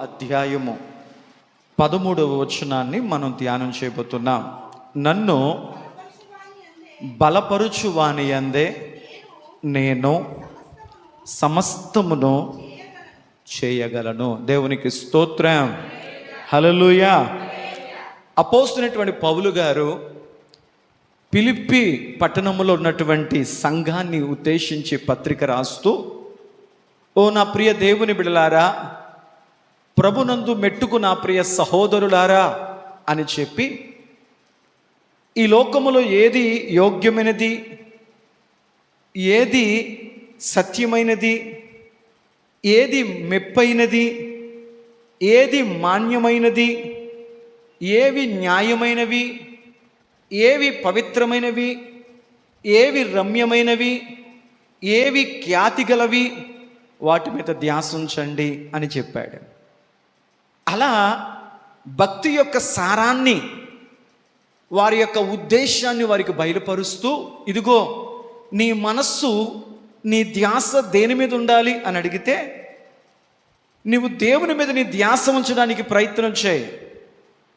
అధ్యాయము 13వ వచనాన్ని మనం ధ్యానం చేయబోతున్నాం. నన్ను బలపరుచువాని యందే నేను సమస్తమును చేయగలను. దేవునికి స్తోత్రం, హల్లెలూయా. అపోస్తలుడైనటువంటి పౌలు గారు ఫిలిప్పీ పట్టణంలో ఉన్నటువంటి సంఘాన్ని ఉద్దేశించి పత్రిక రాస్తూ, ఓ నా ప్రియ దేవుని బిడ్డలారా, ప్రభునందు మెట్టుకు నా ప్రియ సహోదరులారా అని చెప్పి, ఈ లోకములో ఏది యోగ్యమైనది, ఏది సత్యమైనది, ఏది మెప్పైనది, ఏది మాన్యమైనది, ఏవి న్యాయమైనవి, ఏవి పవిత్రమైనవి, ఏవి రమ్యమైనవి, ఏవి ఖ్యాతిగలవి, వాటి మీద ధ్యాసించండి అని చెప్పాడు. అలా భక్తి యొక్క సారాన్ని, వారి యొక్క ఉద్దేశాన్ని వారికి బయలుపరుస్తూ, ఇదిగో నీ మనస్సు, నీ ధ్యాస దేని మీద ఉండాలి అని అడిగితే, నీవు దేవుని మీద నీ ధ్యాస ఉంచడానికి ప్రయత్నం చేయి.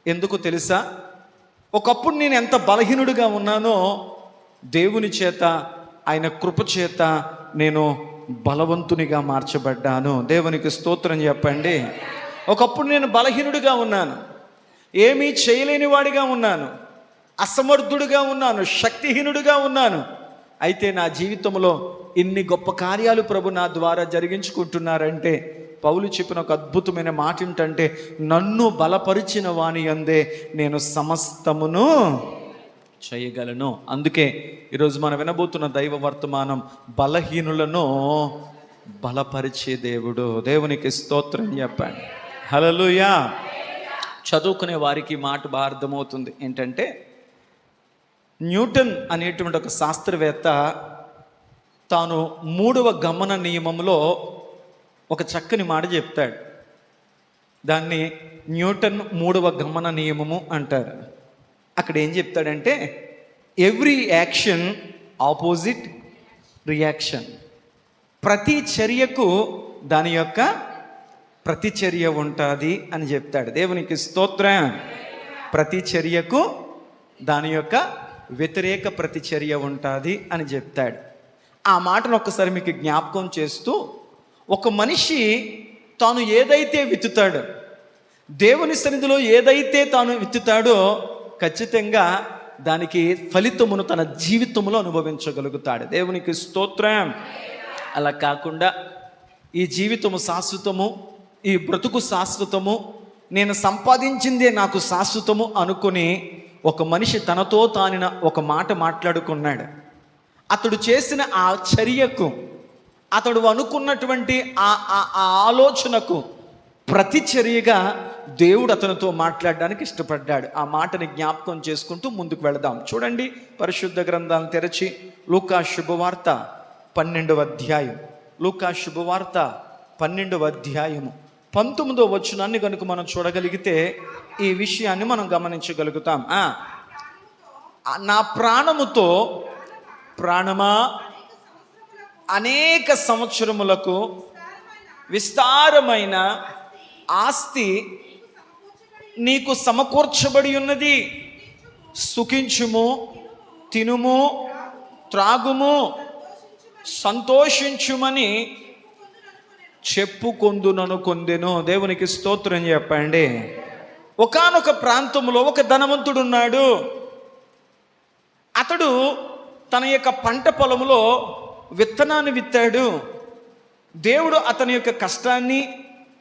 ఎందుకు తెలుసా? ఒకప్పుడు నేను ఎంత బలహీనుడిగా ఉన్నానో దేవుని చేత, ఆయన కృప చేత నేను బలవంతునిగా మార్చబడ్డాను. దేవునికి స్తోత్రం చెప్పండి. ఒకప్పుడు నేను బలహీనుడిగా ఉన్నాను, ఏమీ చేయలేని వాడిగా ఉన్నాను, అసమర్థుడిగా ఉన్నాను, శక్తిహీనుడిగా ఉన్నాను. అయితే నా జీవితంలో ఇన్ని గొప్ప కార్యాలు ప్రభు నా ద్వారా జరిగించుకుంటున్నారంటే, పౌలు చెప్పిన ఒక అద్భుతమైన మాట ఏంటంటే, నన్ను బలపరిచిన వాని యందే నేను సమస్తమును చేయగలను. అందుకే ఈరోజు మనం వినబోతున్న దైవ వర్తమానం బలహీనులను బలపరిచే దేవుడు. దేవునికి స్తోత్రం చెప్పండి, హల్లెలూయా. చదువుకునే వారికి మాట బాగా అర్థమవుతుంది. ఏంటంటే, న్యూటన్ అనేటువంటి ఒక శాస్త్రవేత్త తాను 3వ గమన నియమంలో ఒక చక్కని మాట చెప్తాడు. దాన్ని న్యూటన్ 3వ గమన నియమము అంటారు. అక్కడ ఏం చెప్తాడంటే, ఎవ్రీ యాక్షన్ ఆపోజిట్ రియాక్షన్. ప్రతి చర్యకు దాని యొక్క ప్రతిచర్య ఉంటుంది అని చెప్తాడు. దేవునికి స్తోత్రం. ప్రతి చర్యకు దాని యొక్క వ్యతిరేక ప్రతిచర్య ఉంటుంది అని చెప్తాడు. ఆ మాటను ఒక్కసారి మీకు జ్ఞాపకం చేస్తూ, ఒక మనిషి తాను ఏదైతే విత్తుతాడో, దేవుని సన్నిధిలో ఏదైతే తాను విత్తుతాడో, ఖచ్చితంగా దానికి ఫలితమును తన జీవితంలో అనుభవించగలుగుతాడు. దేవునికి స్తోత్రం. అలా కాకుండా ఈ జీవితము శాశ్వతము, ఈ బ్రతుకు శాశ్వతము, నేను సంపాదించిందే నాకు శాశ్వతము అనుకుని ఒక మనిషి తనతో తానిన ఒక మాట మాట్లాడుకున్నాడు. అతడు చేసిన ఆ చర్యకు, అతడు అనుకున్నటువంటి ఆ ఆలోచనకు ప్రతిచర్యగా దేవుడు అతనితో మాట్లాడడానికి ఇష్టపడ్డాడు. ఆ మాటని జ్ఞాపకం చేసుకుంటూ ముందుకు వెళదాం. చూడండి, పరిశుద్ధ గ్రంథాలను తెరచి లూకా శుభవార్త 12వ అధ్యాయం, లూకా శుభవార్త 12వ అధ్యాయము 19వ వచనాన్ని కనుక మనం చూడగలిగితే ఈ విషయాన్ని మనం గమనించగలుగుతాం. నా ప్రాణముతో ప్రాణమా, అనేక సంవత్సరములకు విస్తారమైన ఆస్తి నీకు సమకూర్చబడి ఉన్నది. సుఖించుము, తినుము, త్రాగుము, సంతోషించుమని చెప్పుకొందుననుకొందెను. దేవునికి స్తోత్రం చెప్పండి. ఒకానొక ప్రాంతంలో ఒక ధనవంతుడు ఉన్నాడు. అతడు తన యొక్క పంట పొలంలో విత్తనాన్ని విత్తాడు. దేవుడు అతని యొక్క కష్టాన్ని,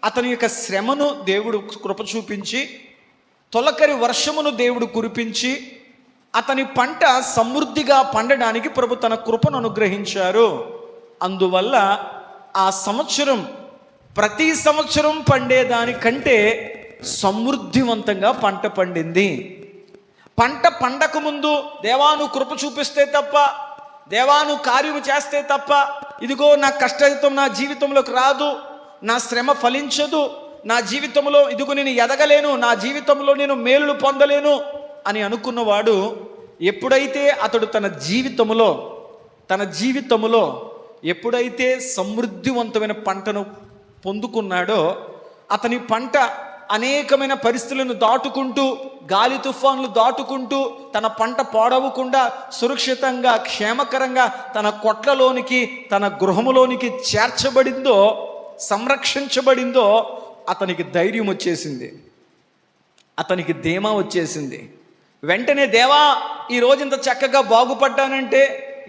అతని యొక్క శ్రమను దేవుడు కృప చూపించి, తొలకరి వర్షమును దేవుడు కురిపించి, అతని పంట సమృద్ధిగా పండడానికి ప్రభు తన కృపను అనుగ్రహించారు. అందువల్ల ఆ సంవత్సరం ప్రతి సంవత్సరం పండేదానికంటే సమృద్ధివంతంగా పంట పండింది. పంట పండక ముందు, దేవా నువ్వు కృప చూపిస్తే తప్ప, దేవా నువ్వు కార్యము చేస్తే తప్ప, ఇదిగో నా కష్టం నా జీవితంలోకి రాదు, నా శ్రమ ఫలించదు, నా జీవితంలో ఇదిగో నేను ఎదగలేను, నా జీవితంలో నేను మేలులు పొందలేను అని అనుకున్నవాడు, ఎప్పుడైతే అతడు తన జీవితంలో ఎప్పుడైతే సమృద్ధివంతమైన పంటను పొందుకున్నాడో, అతని పంట అనేకమైన పరిస్థితులను దాటుకుంటూ, గాలి తుఫాన్లు దాటుకుంటూ తన పంట పాడవకుండా సురక్షితంగా క్షేమకరంగా తన కొట్లలోనికి, తన గృహములోనికి చేర్చబడిందో, సంరక్షించబడిందో, అతనికి ధైర్యం వచ్చేసింది, అతనికి ధీమా వచ్చేసింది. వెంటనే, దేవా, ఈరోజు ఇంత చక్కగా బాగుపడ్డానంటే,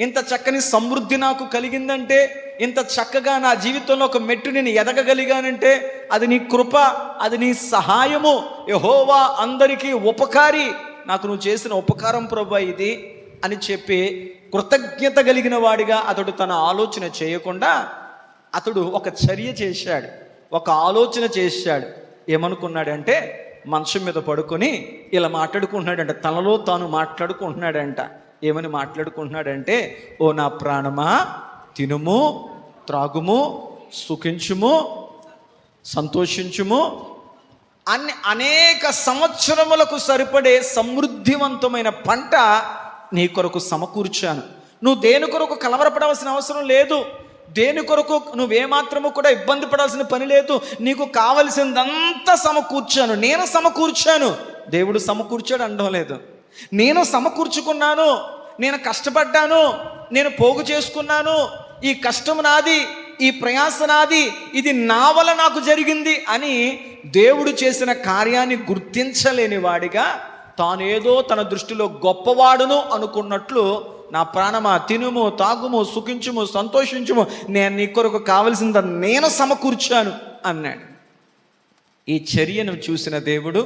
ఇంత చక్కని సమృద్ధి నాకు కలిగిందంటే, ఇంత చక్కగా నా జీవితంలో ఒక మెట్టు నేను ఎదగగలిగానంటే అది నీ కృప, అది నీ సహాయము. యెహోవా అందరికీ ఉపకారి, నాకు నువ్వు చేసిన ఉపకారం ప్రభువా ఇది అని చెప్పి కృతజ్ఞత కలిగిన వాడిగా అతడు తన ఆలోచన చేయకుండా అతడు ఒక చర్య చేశాడు, ఒక ఆలోచన చేశాడు. ఏమనుకున్నాడంటే, మంచం మీద పడుకొని ఇలా మాట్లాడుకుంటున్నాడంట, తనలో తాను మాట్లాడుకుంటున్నాడంట. ఏమని మాట్లాడుకుంటున్నాడంటే, ఓ నా ప్రాణమా, తినుము, త్రాగుము, సుఖించుము, సంతోషించుము, అనేక సంవత్సరములకు సరిపడే సమృద్ధివంతమైన పంట నీ కొరకు సమకూర్చాను. నువ్వు దేని కొరకు కలవరపడవలసిన అవసరం లేదు, దేని కొరకు నువ్వేమాత్రము కూడా ఇబ్బంది పడాల్సిన పని లేదు. నీకు కావలసిందంతా సమకూర్చాను, నేను సమకూర్చాను. దేవుడు సమకూర్చాడు అనడం లేదు, నేను సమకూర్చుకున్నాను, నేను కష్టపడ్డాను, నేను పోగు చేసుకున్నాను, ఈ కష్టం నాది, ఈ ప్రయాస నాది, ఇది నా వల్ల నాకు జరిగింది అని దేవుడు చేసిన కార్యాన్ని గుర్తించలేని వాడిగా తానేదో తన దృష్టిలో గొప్పవాడును అనుకున్నట్లు, నా ప్రాణమా, తినుము, తాగుము, సుఖించుము, సంతోషించుము, నేను నీ కొరకు కావలసింది నేను సమకూర్చాను అన్నాడు. ఈ చర్యను చూసిన దేవుడు,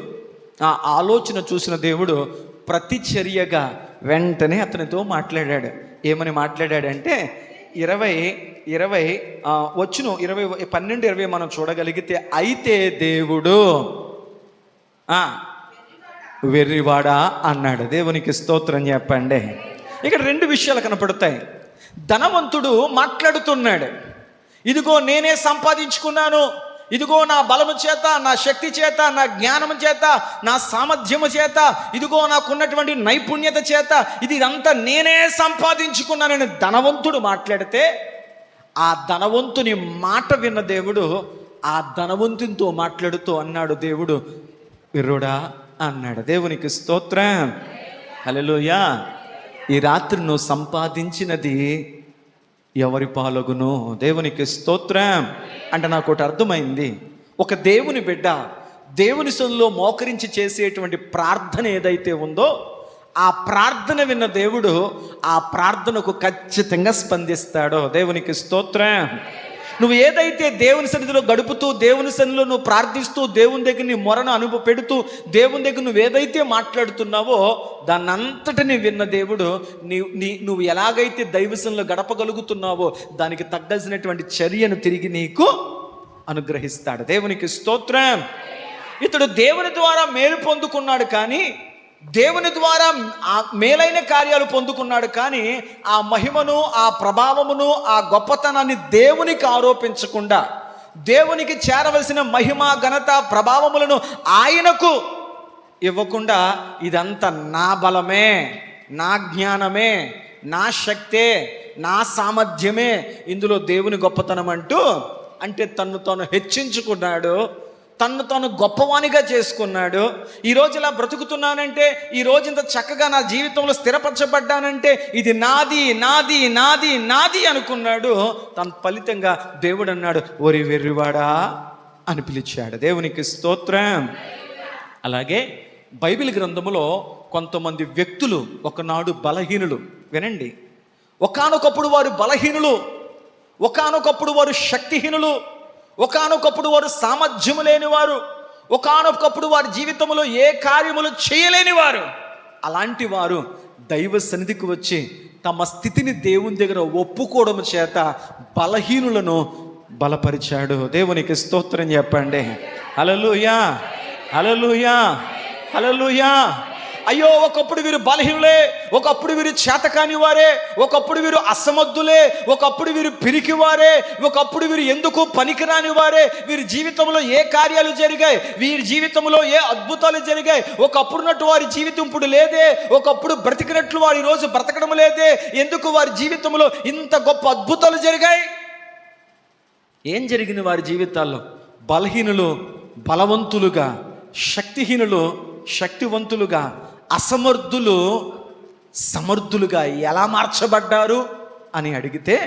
ఆ ఆలోచన చూసిన దేవుడు ప్రతి చర్యగా వెంటనే అతనితో మాట్లాడాడు. ఏమని మాట్లాడాడంటే, 12:20 మనం చూడగలిగితే, అయితే దేవుడు వెర్రివాడా అన్నాడు. దేవునికి స్తోత్రం చెప్పండి. ఇక్కడ 2 విషయాలు కనపడతాయి. ధనవంతుడు మాట్లాడుతున్నాడు, ఇదిగో నేనే సంపాదించుకున్నాను, ఇదిగో నా బలము చేత, నా శక్తి చేత, నా జ్ఞానము చేత, నా సామర్థ్యము చేత, ఇదిగో నాకున్నటువంటి నైపుణ్యత చేత ఇదంతా నేనే సంపాదించుకున్నానని ధనవంతుడు మాట్లాడితే, ఆ ధనవంతుని మాట విన్న దేవుడు ఆ ధనవంతునితో మాట్లాడుతూ అన్నాడు, దేవుడు విర్రుడా అన్నాడు. దేవునికి స్తోత్రం, హల్లెలూయా. ఈ రాత్రి నువ్వు సంపాదించినది ఎవరి పాలగును? దేవునికి స్తోత్రం. అంటే నాకు ఒకటి అర్థమైంది, ఒక దేవుని బిడ్డ దేవుని సన్నిధిలో మోకరించి చేసేటువంటి ప్రార్థన ఏదైతే ఉందో, ఆ ప్రార్థన విన్న దేవుడు ఆ ప్రార్థనకు ఖచ్చితంగా స్పందిస్తాడో. దేవునికి స్తోత్రం. నువ్వు ఏదైతే దేవుని సన్నిధిలో గడుపుతూ, దేవుని సన్నిధిలో నువ్వు ప్రార్థిస్తూ, దేవుని దగ్గర నీ మొరను పెడుతూ, దేవుని దగ్గర నువ్వు ఏదైతే మాట్లాడుతున్నావో దాన్నంతటిని విన్న దేవుడు నువ్వు ఎలాగైతే దైవ సన్నిధిలో గడపగలుగుతున్నావో దానికి తగ్గాల్సినటువంటి చర్యను తిరిగి నీకు అనుగ్రహిస్తాడు. దేవునికి స్తోత్రం. ఇతడు దేవుని ద్వారా మేలు పొందుకున్నాడు, కానీ దేవుని ద్వారా ఆ మేలైన కార్యాలు పొందుకున్నాడు, కానీ ఆ మహిమను, ఆ ప్రభావమును, ఆ గొప్పతనాన్ని దేవునికి ఆరోపించకుండా, దేవునికి చేరవలసిన మహిమ, ఘనత, ప్రభావములను ఆయనకు ఇవ్వకుండా, ఇదంతా నా బలమే, నా జ్ఞానమే, నా శక్తే, నా సామర్థ్యమే, ఇందులో దేవుని గొప్పతనం అంటే తన్ను తాను హెచ్చించుకున్నాడు, తన్ను తాను గొప్పవానిగా చేసుకున్నాడు. ఈరోజు ఇలా బ్రతుకుతున్నానంటే, ఈరోజు ఇంత చక్కగా నా జీవితంలో స్థిరపరచబడ్డానంటే ఇది నాది, నాది, నాది, నాది అనుకున్నాడు. తన ఫలితంగా దేవుడు అన్నాడు, ఓరి వెర్రివాడా అని పిలిచాడు. దేవునికి స్తోత్రం. అలాగే బైబిల్ గ్రంథములో కొంతమంది వ్యక్తులు ఒకనాడు బలహీనులు. వినండి, ఒకానొకప్పుడు వారు బలహీనులు, ఒకానొకప్పుడు వారు శక్తిహీనులు, ఒకానొకప్పుడు వారు సామర్థ్యము లేనివారు, ఒకానొకప్పుడు వారి జీవితంలో ఏ కార్యములు చేయలేని వారు. అలాంటి వారు దైవ సన్నిధికి వచ్చి తమ స్థితిని దేవుని దగ్గర ఒప్పుకోవడం చేత బలహీనులను బలపరిచాడు. దేవునికి స్తోత్రం చెప్పండి. హల్లెలూయా, హల్లెలూయా, హల్లెలూయా. అయ్యో, ఒకప్పుడు వీరు బలహీనులే, ఒకప్పుడు వీరు చేతకాని వారే, ఒకప్పుడు వీరు అసమర్థులే, ఒకప్పుడు వీరు పిరికివారే, ఒకప్పుడు వీరు ఎందుకు పనికిరాని వారే, వీరి జీవితంలో ఏ కార్యాలు జరిగాయి, వీరి జీవితంలో ఏ అద్భుతాలు జరిగాయి, ఒకప్పుడున్నట్టు వారి జీవితం ఇప్పుడు లేదే, ఒకప్పుడు బ్రతికినట్లు వారు ఈరోజు బ్రతకడం లేదే, ఎందుకు వారి జీవితంలో ఇంత గొప్ప అద్భుతాలు జరిగాయి? ఏం జరిగింది వారి జీవితాల్లో? బలహీనులు బలవంతులుగా, శక్తిహీనులు శక్తివంతులుగా, అసమర్థులు సమర్థులుగా ఎలా మార్చబడ్డారు అని అడిగితే,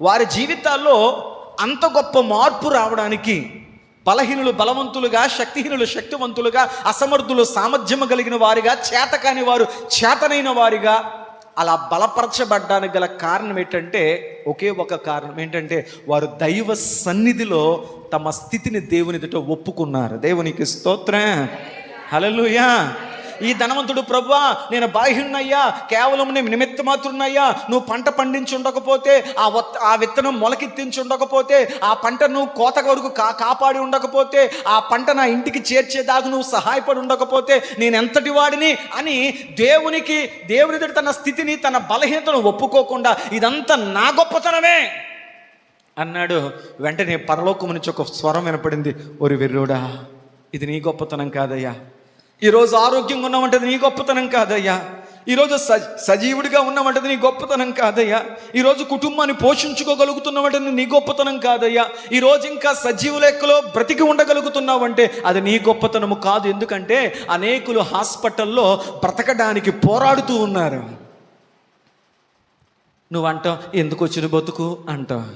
వారి జీవితాల్లో అంత గొప్ప మార్పు రావడానికి బలహీనులు బలవంతులుగా, శక్తిహీనులు శక్తివంతులుగా, అసమర్థులు సామర్థ్యము కలిగిన వారిగా, చేతకాని వారు చేతనైన వారిగా అలా బలపరచబడ్డానికి గల కారణం ఏంటంటే, ఒకే ఒక కారణం ఏంటంటే, వారు దైవ సన్నిధిలో తమ స్థితిని దేవుని ఎదుట ఒప్పుకున్నారు. దేవునికి స్తోత్రం, హల్లెలూయా. ఈ ధనవంతుడు, ప్రభువా నేను బాహ్యున్నయ్యా, కేవలం నేను నిమిత్త మాత్రున్నయ్యా, నువ్వు పంట పండించి ఉండకపోతే, ఆ విత్తనం మొలకెత్తించి ఉండకపోతే, ఆ పంట నువ్వు కోత వరకు కాపాడి ఉండకపోతే, ఆ పంట నా ఇంటికి చేర్చేదాకా నువ్వు సహాయపడి ఉండకపోతే నేను ఎంతటి వాడిని అని దేవుని దగ్గర తన స్థితిని, తన బలహీనతను ఒప్పుకోకుండా ఇదంతా నా గొప్పతనమే అన్నాడు. వెంటనే పరలోకం నుంచి ఒక స్వరం వినపడింది, ఒరి వెర్రోడా, ఇది నీ గొప్పతనం కాదయ్యా. ఈరోజు ఆరోగ్యంగా ఉన్నామంటే నీ గొప్పతనం కాదయ్యా. ఈరోజు సజీవుడిగా ఉన్నామంటే నీ గొప్పతనం కాదయ్యా. ఈరోజు కుటుంబాన్ని పోషించుకోగలుగుతున్నామంటే నీ గొప్పతనం కాదయ్యా. ఈరోజు ఇంకా సజీవ లెక్కలో బ్రతికి ఉండగలుగుతున్నావంటే అది నీ గొప్పతనము కాదు. ఎందుకంటే అనేకులు హాస్పిటల్లో బ్రతకడానికి పోరాడుతూ ఉన్నారు. నువ్వంటావు ఎందుకు వచ్చిన బతుకు అంటావు.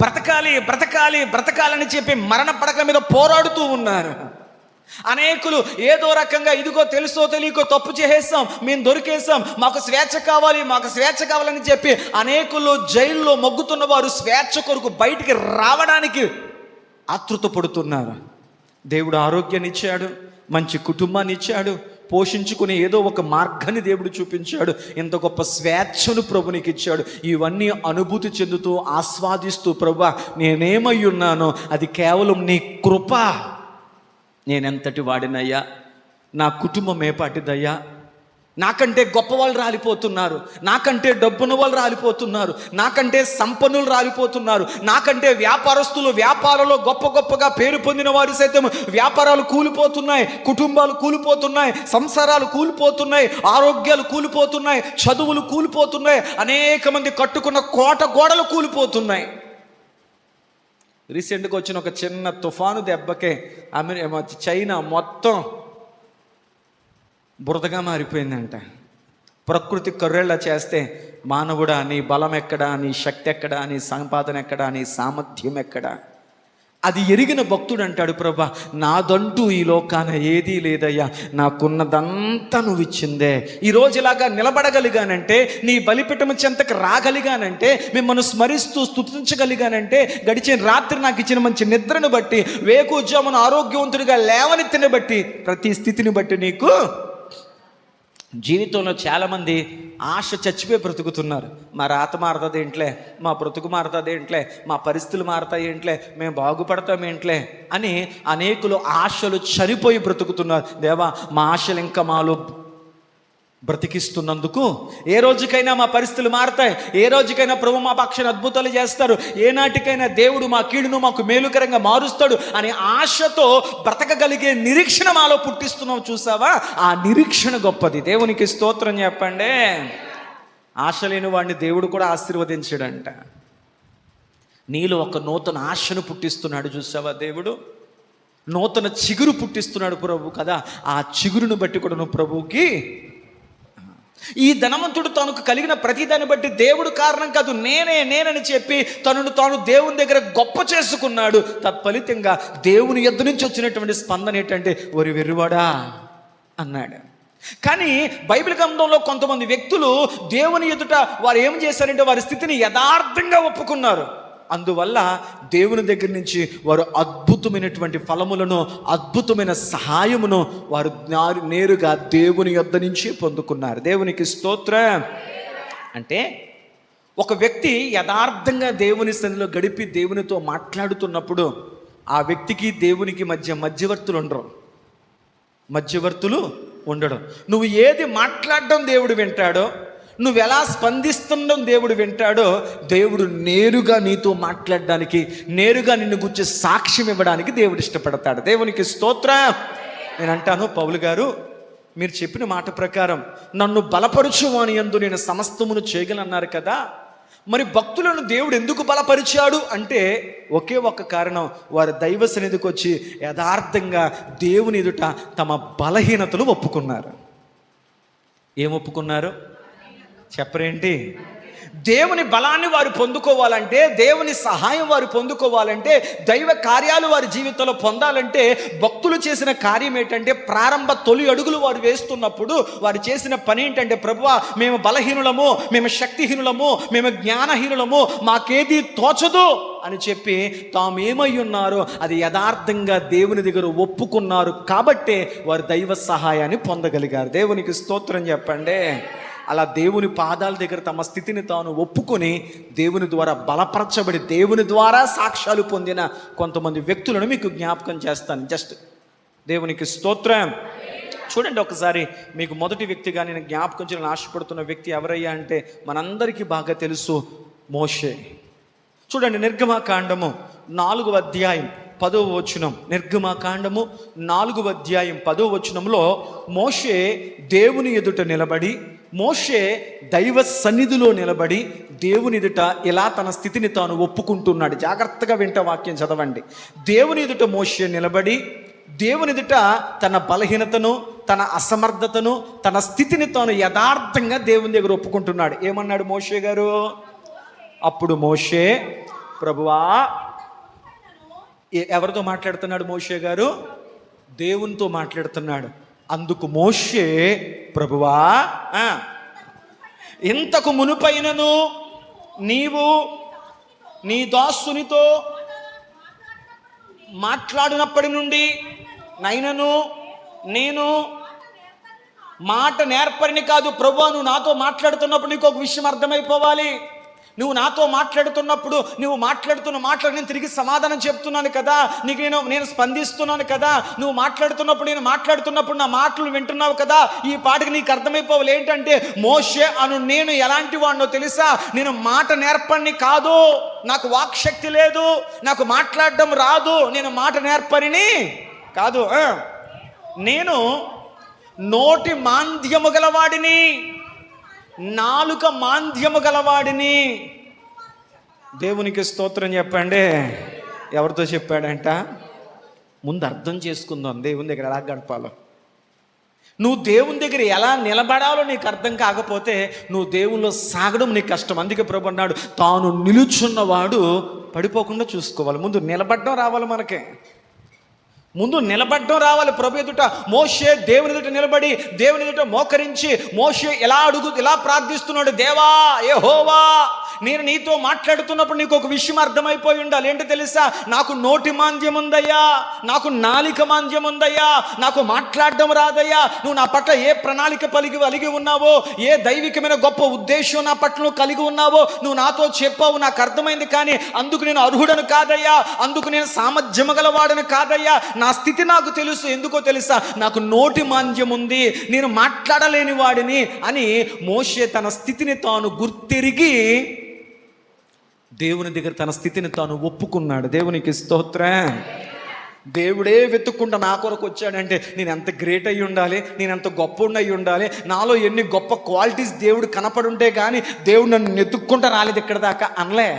బ్రతకాలి బ్రతకాలి బ్రతకాలని చెప్పి మరణ పడక మీద పోరాడుతూ ఉన్నారు. అనేకులు ఏదో రకంగా ఇదిగో తెలుసో తెలియకో తప్పు చేసేస్తాం, మేము దొరికేస్తాం, మాకు స్వేచ్ఛ కావాలి, మాకు స్వేచ్ఛ కావాలని చెప్పి అనేకులు జైల్లో మొగ్గుతున్న వారు స్వేచ్ఛ కొరకు బయటికి రావడానికి ఆతృత పడుతున్నారు. దేవుడు ఆరోగ్యాన్ని ఇచ్చాడు, మంచి కుటుంబాన్ని ఇచ్చాడు, పోషించుకునే ఏదో ఒక మార్గాన్ని దేవుడు చూపించాడు, ఇంత గొప్ప స్వేచ్ఛను ప్రభునికి ఇచ్చాడు. ఇవన్నీ అనుభూతి చెందుతూ ఆస్వాదిస్తూ, ప్రభువా నేనేమై ఉన్నానో అది కేవలం నీ కృప, నేనెంతటి వాడినయ్యా, నా కుటుంబం ఏపాటిదయ్యా, నాకంటే గొప్ప వాళ్ళు రాలిపోతున్నారు, నాకంటే డబ్బున్న వాళ్ళు రాలిపోతున్నారు, నాకంటే సంపన్నులు రాలిపోతున్నారు, నాకంటే వ్యాపారస్తులు వ్యాపారంలో గొప్ప గొప్పగా పేరు పొందిన వారు సైతం వ్యాపారాలు కూలిపోతున్నాయి, కుటుంబాలు కూలిపోతున్నాయి, సంసారాలు కూలిపోతున్నాయి, ఆరోగ్యాలు కూలిపోతున్నాయి, చదువులు కూలిపోతున్నాయి, అనేక మంది కట్టుకున్న కోట గోడలు కూలిపోతున్నాయి. రీసెంట్గా వచ్చిన ఒక చిన్న తుఫాను దెబ్బకే చైనా మొత్తం బురదగా మారిపోయిందంట. ప్రకృతి కర్రెళ్ళ చేస్తే మానవుడా నీ బలం ఎక్కడా, నీ శక్తి ఎక్కడా, నీ సంపాదన ఎక్కడా, నీ సామర్థ్యం ఎక్కడా? అది ఎరిగిన భక్తుడు అంటాడు, ప్రభా నాదంటూ ఈ లోకాన ఏదీ లేదయ్యా, నాకున్నదంతా నువ్వు ఇచ్చిందే. ఈరోజు ఇలాగా నిలబడగలిగానంటే, నీ బలిపీఠము చెంతకు రాగలిగానంటే, మిమ్మల్ని స్మరిస్తూ స్తుతించగలిగానంటే, గడిచిన రాత్రి నాకు ఇచ్చిన మంచి నిద్రను బట్టి, వేకుజామున ఆరోగ్యవంతుడిగా లేవనెత్తిని బట్టి, ప్రతి స్థితిని బట్టి నీకు. జీవితంలో చాలామంది ఆశ చచ్చిపోయి బ్రతుకుతున్నారు. మా రాత మారుతుంది ఏంట్లే, మా బ్రతుకు మారుతుంది ఏంట్లే, మా పరిస్థితులు మారుతాయి ఏంట్లే, మేము బాగుపడతాం ఏంట్లే అని అనేకులు ఆశలు చనిపోయి బ్రతుకుతున్నారు. దేవా మా ఆశలు ఇంకా మాలో బ్రతికిస్తున్నందుకు ఏ రోజుకైనా మా పరిస్థితులు మారుతాయి, ఏ రోజుకైనా ప్రభు మా పక్షాన అద్భుతాలు చేస్తారు, ఏనాటికైనా దేవుడు మా కీడును మాకు మేలుకరంగా మారుస్తాడు అనే ఆశతో బ్రతకగలిగే నిరీక్షణ మాలో పుట్టిస్తున్నావు. చూసావా, ఆ నిరీక్షణ గొప్పది. దేవునికి స్తోత్రం చెప్పండి. ఆశ లేని వాడిని దేవుడు కూడా ఆశీర్వదించాడంట. నీలో ఒక నూతన ఆశను పుట్టిస్తున్నాడు. చూసావా, దేవుడు నూతన చిగురు పుట్టిస్తున్నాడు ప్రభు కదా. ఆ చిగురును బట్టి కూడా నువ్వు ప్రభువుకి. ఈ ధనవంతుడు తనకు కలిగిన ప్రతిదాన్ని బట్టి దేవుడు కారణం కాదు, నేనని చెప్పి తనను తాను దేవుని దగ్గర గొప్ప చేసుకున్నాడు. తత్ఫలితంగా దేవుని యొద్ద నుంచి వచ్చినటువంటి స్పందన ఏంటంటే, ఒరి వెర్రివాడా అన్నాడు. కానీ బైబిల్ గ్రంథంలో కొంతమంది వ్యక్తులు దేవుని ఎదుట వారు ఏం చేశారంటే, వారి స్థితిని యథార్థంగా ఒప్పుకున్నారు. అందువల్ల దేవుని దగ్గర నుంచి వారు అద్భుతమైనటువంటి ఫలములను, అద్భుతమైన సహాయమును వారు నేరుగా దేవుని యొద్ద నుంచి పొందుకున్నారు. దేవునికి స్తోత్రం. అంటే ఒక వ్యక్తి యథార్థంగా దేవుని సన్నిధిలో గడిపి దేవునితో మాట్లాడుతున్నప్పుడు ఆ వ్యక్తికి దేవునికి మధ్యవర్తులు ఉండడం. నువ్వు ఏది మాట్లాడడం దేవుడు వింటాడో, నువ్వు ఎలా స్పందిస్తుండడం దేవుడు వింటాడో, దేవుడు నేరుగా నీతో మాట్లాడడానికి, నేరుగా నిన్ను గురించి సాక్ష్యం ఇవ్వడానికి దేవుడు ఇష్టపడతాడు. దేవునికి స్తోత్రం. నేను అంటాను, పౌలు గారు మీరు చెప్పిన మాట ప్రకారం నన్ను బలపరుచు అని యందు నేను సమస్తమును చేయగలన్నారు కదా, మరి భక్తులను దేవుడు ఎందుకు బలపరిచాడు అంటే ఒకే ఒక్క కారణం, వారు దైవ సన్నిధికి వచ్చి యథార్థంగా దేవుని ఎదుట తమ బలహీనతలు ఒప్పుకున్నారు. ఏం ఒప్పుకున్నారు చెప్పరేంటి? దేవుని బలాన్ని వారు పొందుకోవాలంటే, దేవుని సహాయం వారు పొందుకోవాలంటే, దైవ కార్యాలు వారి జీవితంలో పొందాలంటే భక్తులు చేసిన కార్యం ఏంటంటే, ప్రారంభ తొలి అడుగులు వారు వేస్తున్నప్పుడు వారు చేసిన పని ఏంటంటే, ప్రభువా మేము బలహీనులము, మేము శక్తిహీనులము, మేము జ్ఞానహీనులము, మాకేది తోచదు అని చెప్పి తాము ఏమై ఉన్నారో అది యథార్థంగా దేవుని దగ్గర ఒప్పుకున్నారు. కాబట్టే వారు దైవ సహాయాన్ని పొందగలిగారు. దేవునికి స్తోత్రం చెప్పండి. అలా దేవుని పాదాల దగ్గర తమ స్థితిని తాను ఒప్పుకొని దేవుని ద్వారా బలపరచబడి దేవుని ద్వారా సాక్ష్యాలు పొందిన కొంతమంది వ్యక్తులను మీకు జ్ఞాపకం చేస్తాను. జస్ట్ దేవునికి స్తోత్రం. చూడండి ఒకసారి, మీకు మొదటి వ్యక్తిగా నేను జ్ఞాపకం చేయాలని ఆశపడుతున్న వ్యక్తి ఎవరయ్యా అంటే మనందరికీ బాగా తెలుసు, మోషే. చూడండి, నిర్గమకాండము 4వ అధ్యాయం 10వ వచనం. నిర్గమకాండము 4వ అధ్యాయం 10వ వచనంలో మోషే దేవుని ఎదుట నిలబడి, మోషే దైవ సన్నిధిలో నిలబడి దేవుని ఎదుట ఇలా తన స్థితిని తాను ఒప్పుకుంటున్నాడు. జాగ్రత్తగా వింట వాక్యం చదవండి. దేవుని ఎదుట మోషే నిలబడి దేవుని ఎదుట తన బలహీనతను, తన అసమర్థతను, తన స్థితిని తాను యథార్థంగా దేవుని దగ్గర ఒప్పుకుంటున్నాడు. ఏమన్నాడు మోషే గారు? అప్పుడు మోషే, ప్రభువా, ఎవరితో మాట్లాడుతున్నాడు మోషే గారు? దేవునితో మాట్లాడుతున్నాడు. అందుకు మోషే, ప్రభువా, ఇంతకు మునుపైనను నీవు నీ దాసునితో మాట్లాడినప్పటి నుండి నైనను నేను మాట నేర్పరిని కాదు. ప్రభువా, నువ్వు నాతో మాట్లాడుతున్నప్పుడు నీకు ఒక విషయం అర్థమైపోవాలి. నువ్వు నాతో మాట్లాడుతున్నప్పుడు నువ్వు మాట్లాడుతున్న మాటలకు నేను తిరిగి సమాధానం చెప్తున్నాను కదా, నీకు నేను స్పందిస్తున్నాను కదా. నువ్వు మాట్లాడుతున్నప్పుడు నేను మాట్లాడుతున్నప్పుడు నా మాటలు వింటున్నావు కదా. ఈ పాటకి నీకు అర్థమైపోవాలి ఏంటంటే, మోషే అను నేను ఎలాంటి వాడినో తెలుసా? నేను మాట నేర్పరిని కాదు, నాకు వాక్శక్తి లేదు, నాకు మాట్లాడడం రాదు, నేను మాట నేర్పరిని కాదు. నేను నోటి మాంద్యము గలవాడిని, నాలుక మాంద్యము గలవాడిని. దేవునికి స్తోత్రం చెప్పండి. ఎవరితో చెప్పాడంట? ముందు అర్థం చేసుకుందాం దేవుని దగ్గర ఎలా గడపాలో. నువ్వు దేవుని దగ్గర ఎలా నిలబడాలో నీకు అర్థం కాకపోతే నువ్వు దేవుల్లో సాగడం నీకు కష్టం. అందుకే ప్రభు అన్నాడు, తాను నిలుచున్నవాడు పడిపోకుండా చూసుకోవాలి. ముందు నిలబడడం రావాలి మనకే, ముందు నిలబడడం రావాలి ప్రభు ఎదుట. మోషే దేవుని ఎదుట నిలబడి దేవుని ఎదుట మోకరించి మోషే ఇలా ప్రార్థిస్తున్నాడు, దేవా యెహోవా, నేను నీతో మాట్లాడుతున్నప్పుడు నీకు ఒక విషయం అర్థమైపోయి ఉండాలి. ఏంటో తెలుసా? నాకు నోటి మాంద్యం ఉందయ్యా, నాకు నాలిక మాంద్యం ఉందయ్యా, నాకు మాట్లాడడం రాదయ్యా. నువ్వు నా పట్ల ఏ ప్రణాళిక కలిగి ఉన్నావో, ఏ దైవికమైన గొప్ప ఉద్దేశం నా పట్ల నువ్వు కలిగి ఉన్నావో నువ్వు నాతో చెప్పావు, నాకు అర్థమైంది. కానీ అందుకు నేను అర్హుడను కాదయ్యా, అందుకు నేను సామర్థ్యము గలవాడను కాదయ్యా. నా స్థితి నాకు తెలుసు. ఎందుకో తెలుసా? నాకు నోటి మాంద్యం ఉంది, నేను మాట్లాడలేని వాడిని అని మోషే తన స్థితిని తాను గుర్తిరిగి దేవుని దగ్గర తన స్థితిని తాను ఒప్పుకున్నాడు. దేవునికి స్తోత్రం. దేవుడే వెతుక్కుంటా నా కొరకు వచ్చాడంటే నేను ఎంత గ్రేట్ అయ్యి ఉండాలి, నేను ఎంత గొప్ప అయ్యి ఉండాలి, నాలో ఎన్ని గొప్ప క్వాలిటీస్ దేవుడు కనపడుంటే కానీ దేవుడు నన్ను నెతుక్కుంటా రాలేదు ఇక్కడ దాకా అనలే.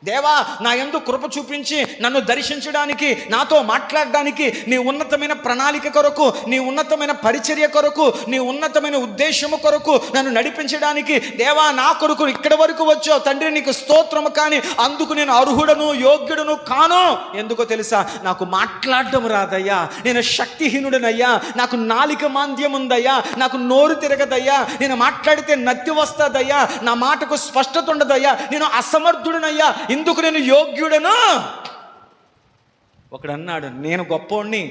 దేవా, నా యందు కృప చూపించి నన్ను దర్శించడానికి, నాతో మాట్లాడడానికి, నీ ఉన్నతమైన ప్రణాళిక కొరకు, నీ ఉన్నతమైన పరిచర్య కొరకు, నీ ఉన్నతమైన ఉద్దేశము కొరకు నన్ను నడిపించడానికి దేవా నా కొరకు ఇక్కడి వరకు వచ్చావు తండ్రి, నీకు స్తోత్రము. కానీ అందుకు నేను అర్హుడను, యోగ్యుడను కాను. ఎందుకో తెలుసా? నాకు మాట్లాడడం రాదయ్యా, నేను శక్తిహీనుడనయ్యా, నాకు నాలిక మాంద్యం ఉందయ్యా, నాకు నోరు తిరగదయ్యా, నేను మాట్లాడితే నత్తి వస్తుందయ్యా, నా మాటకు స్పష్టత ఉండదయ్యా, నేను అసమర్థుడనయ్యా, ఇందుకు నేను యోగ్యుడను. ఒకడు అన్నాడు, నేను గొప్పోడిని,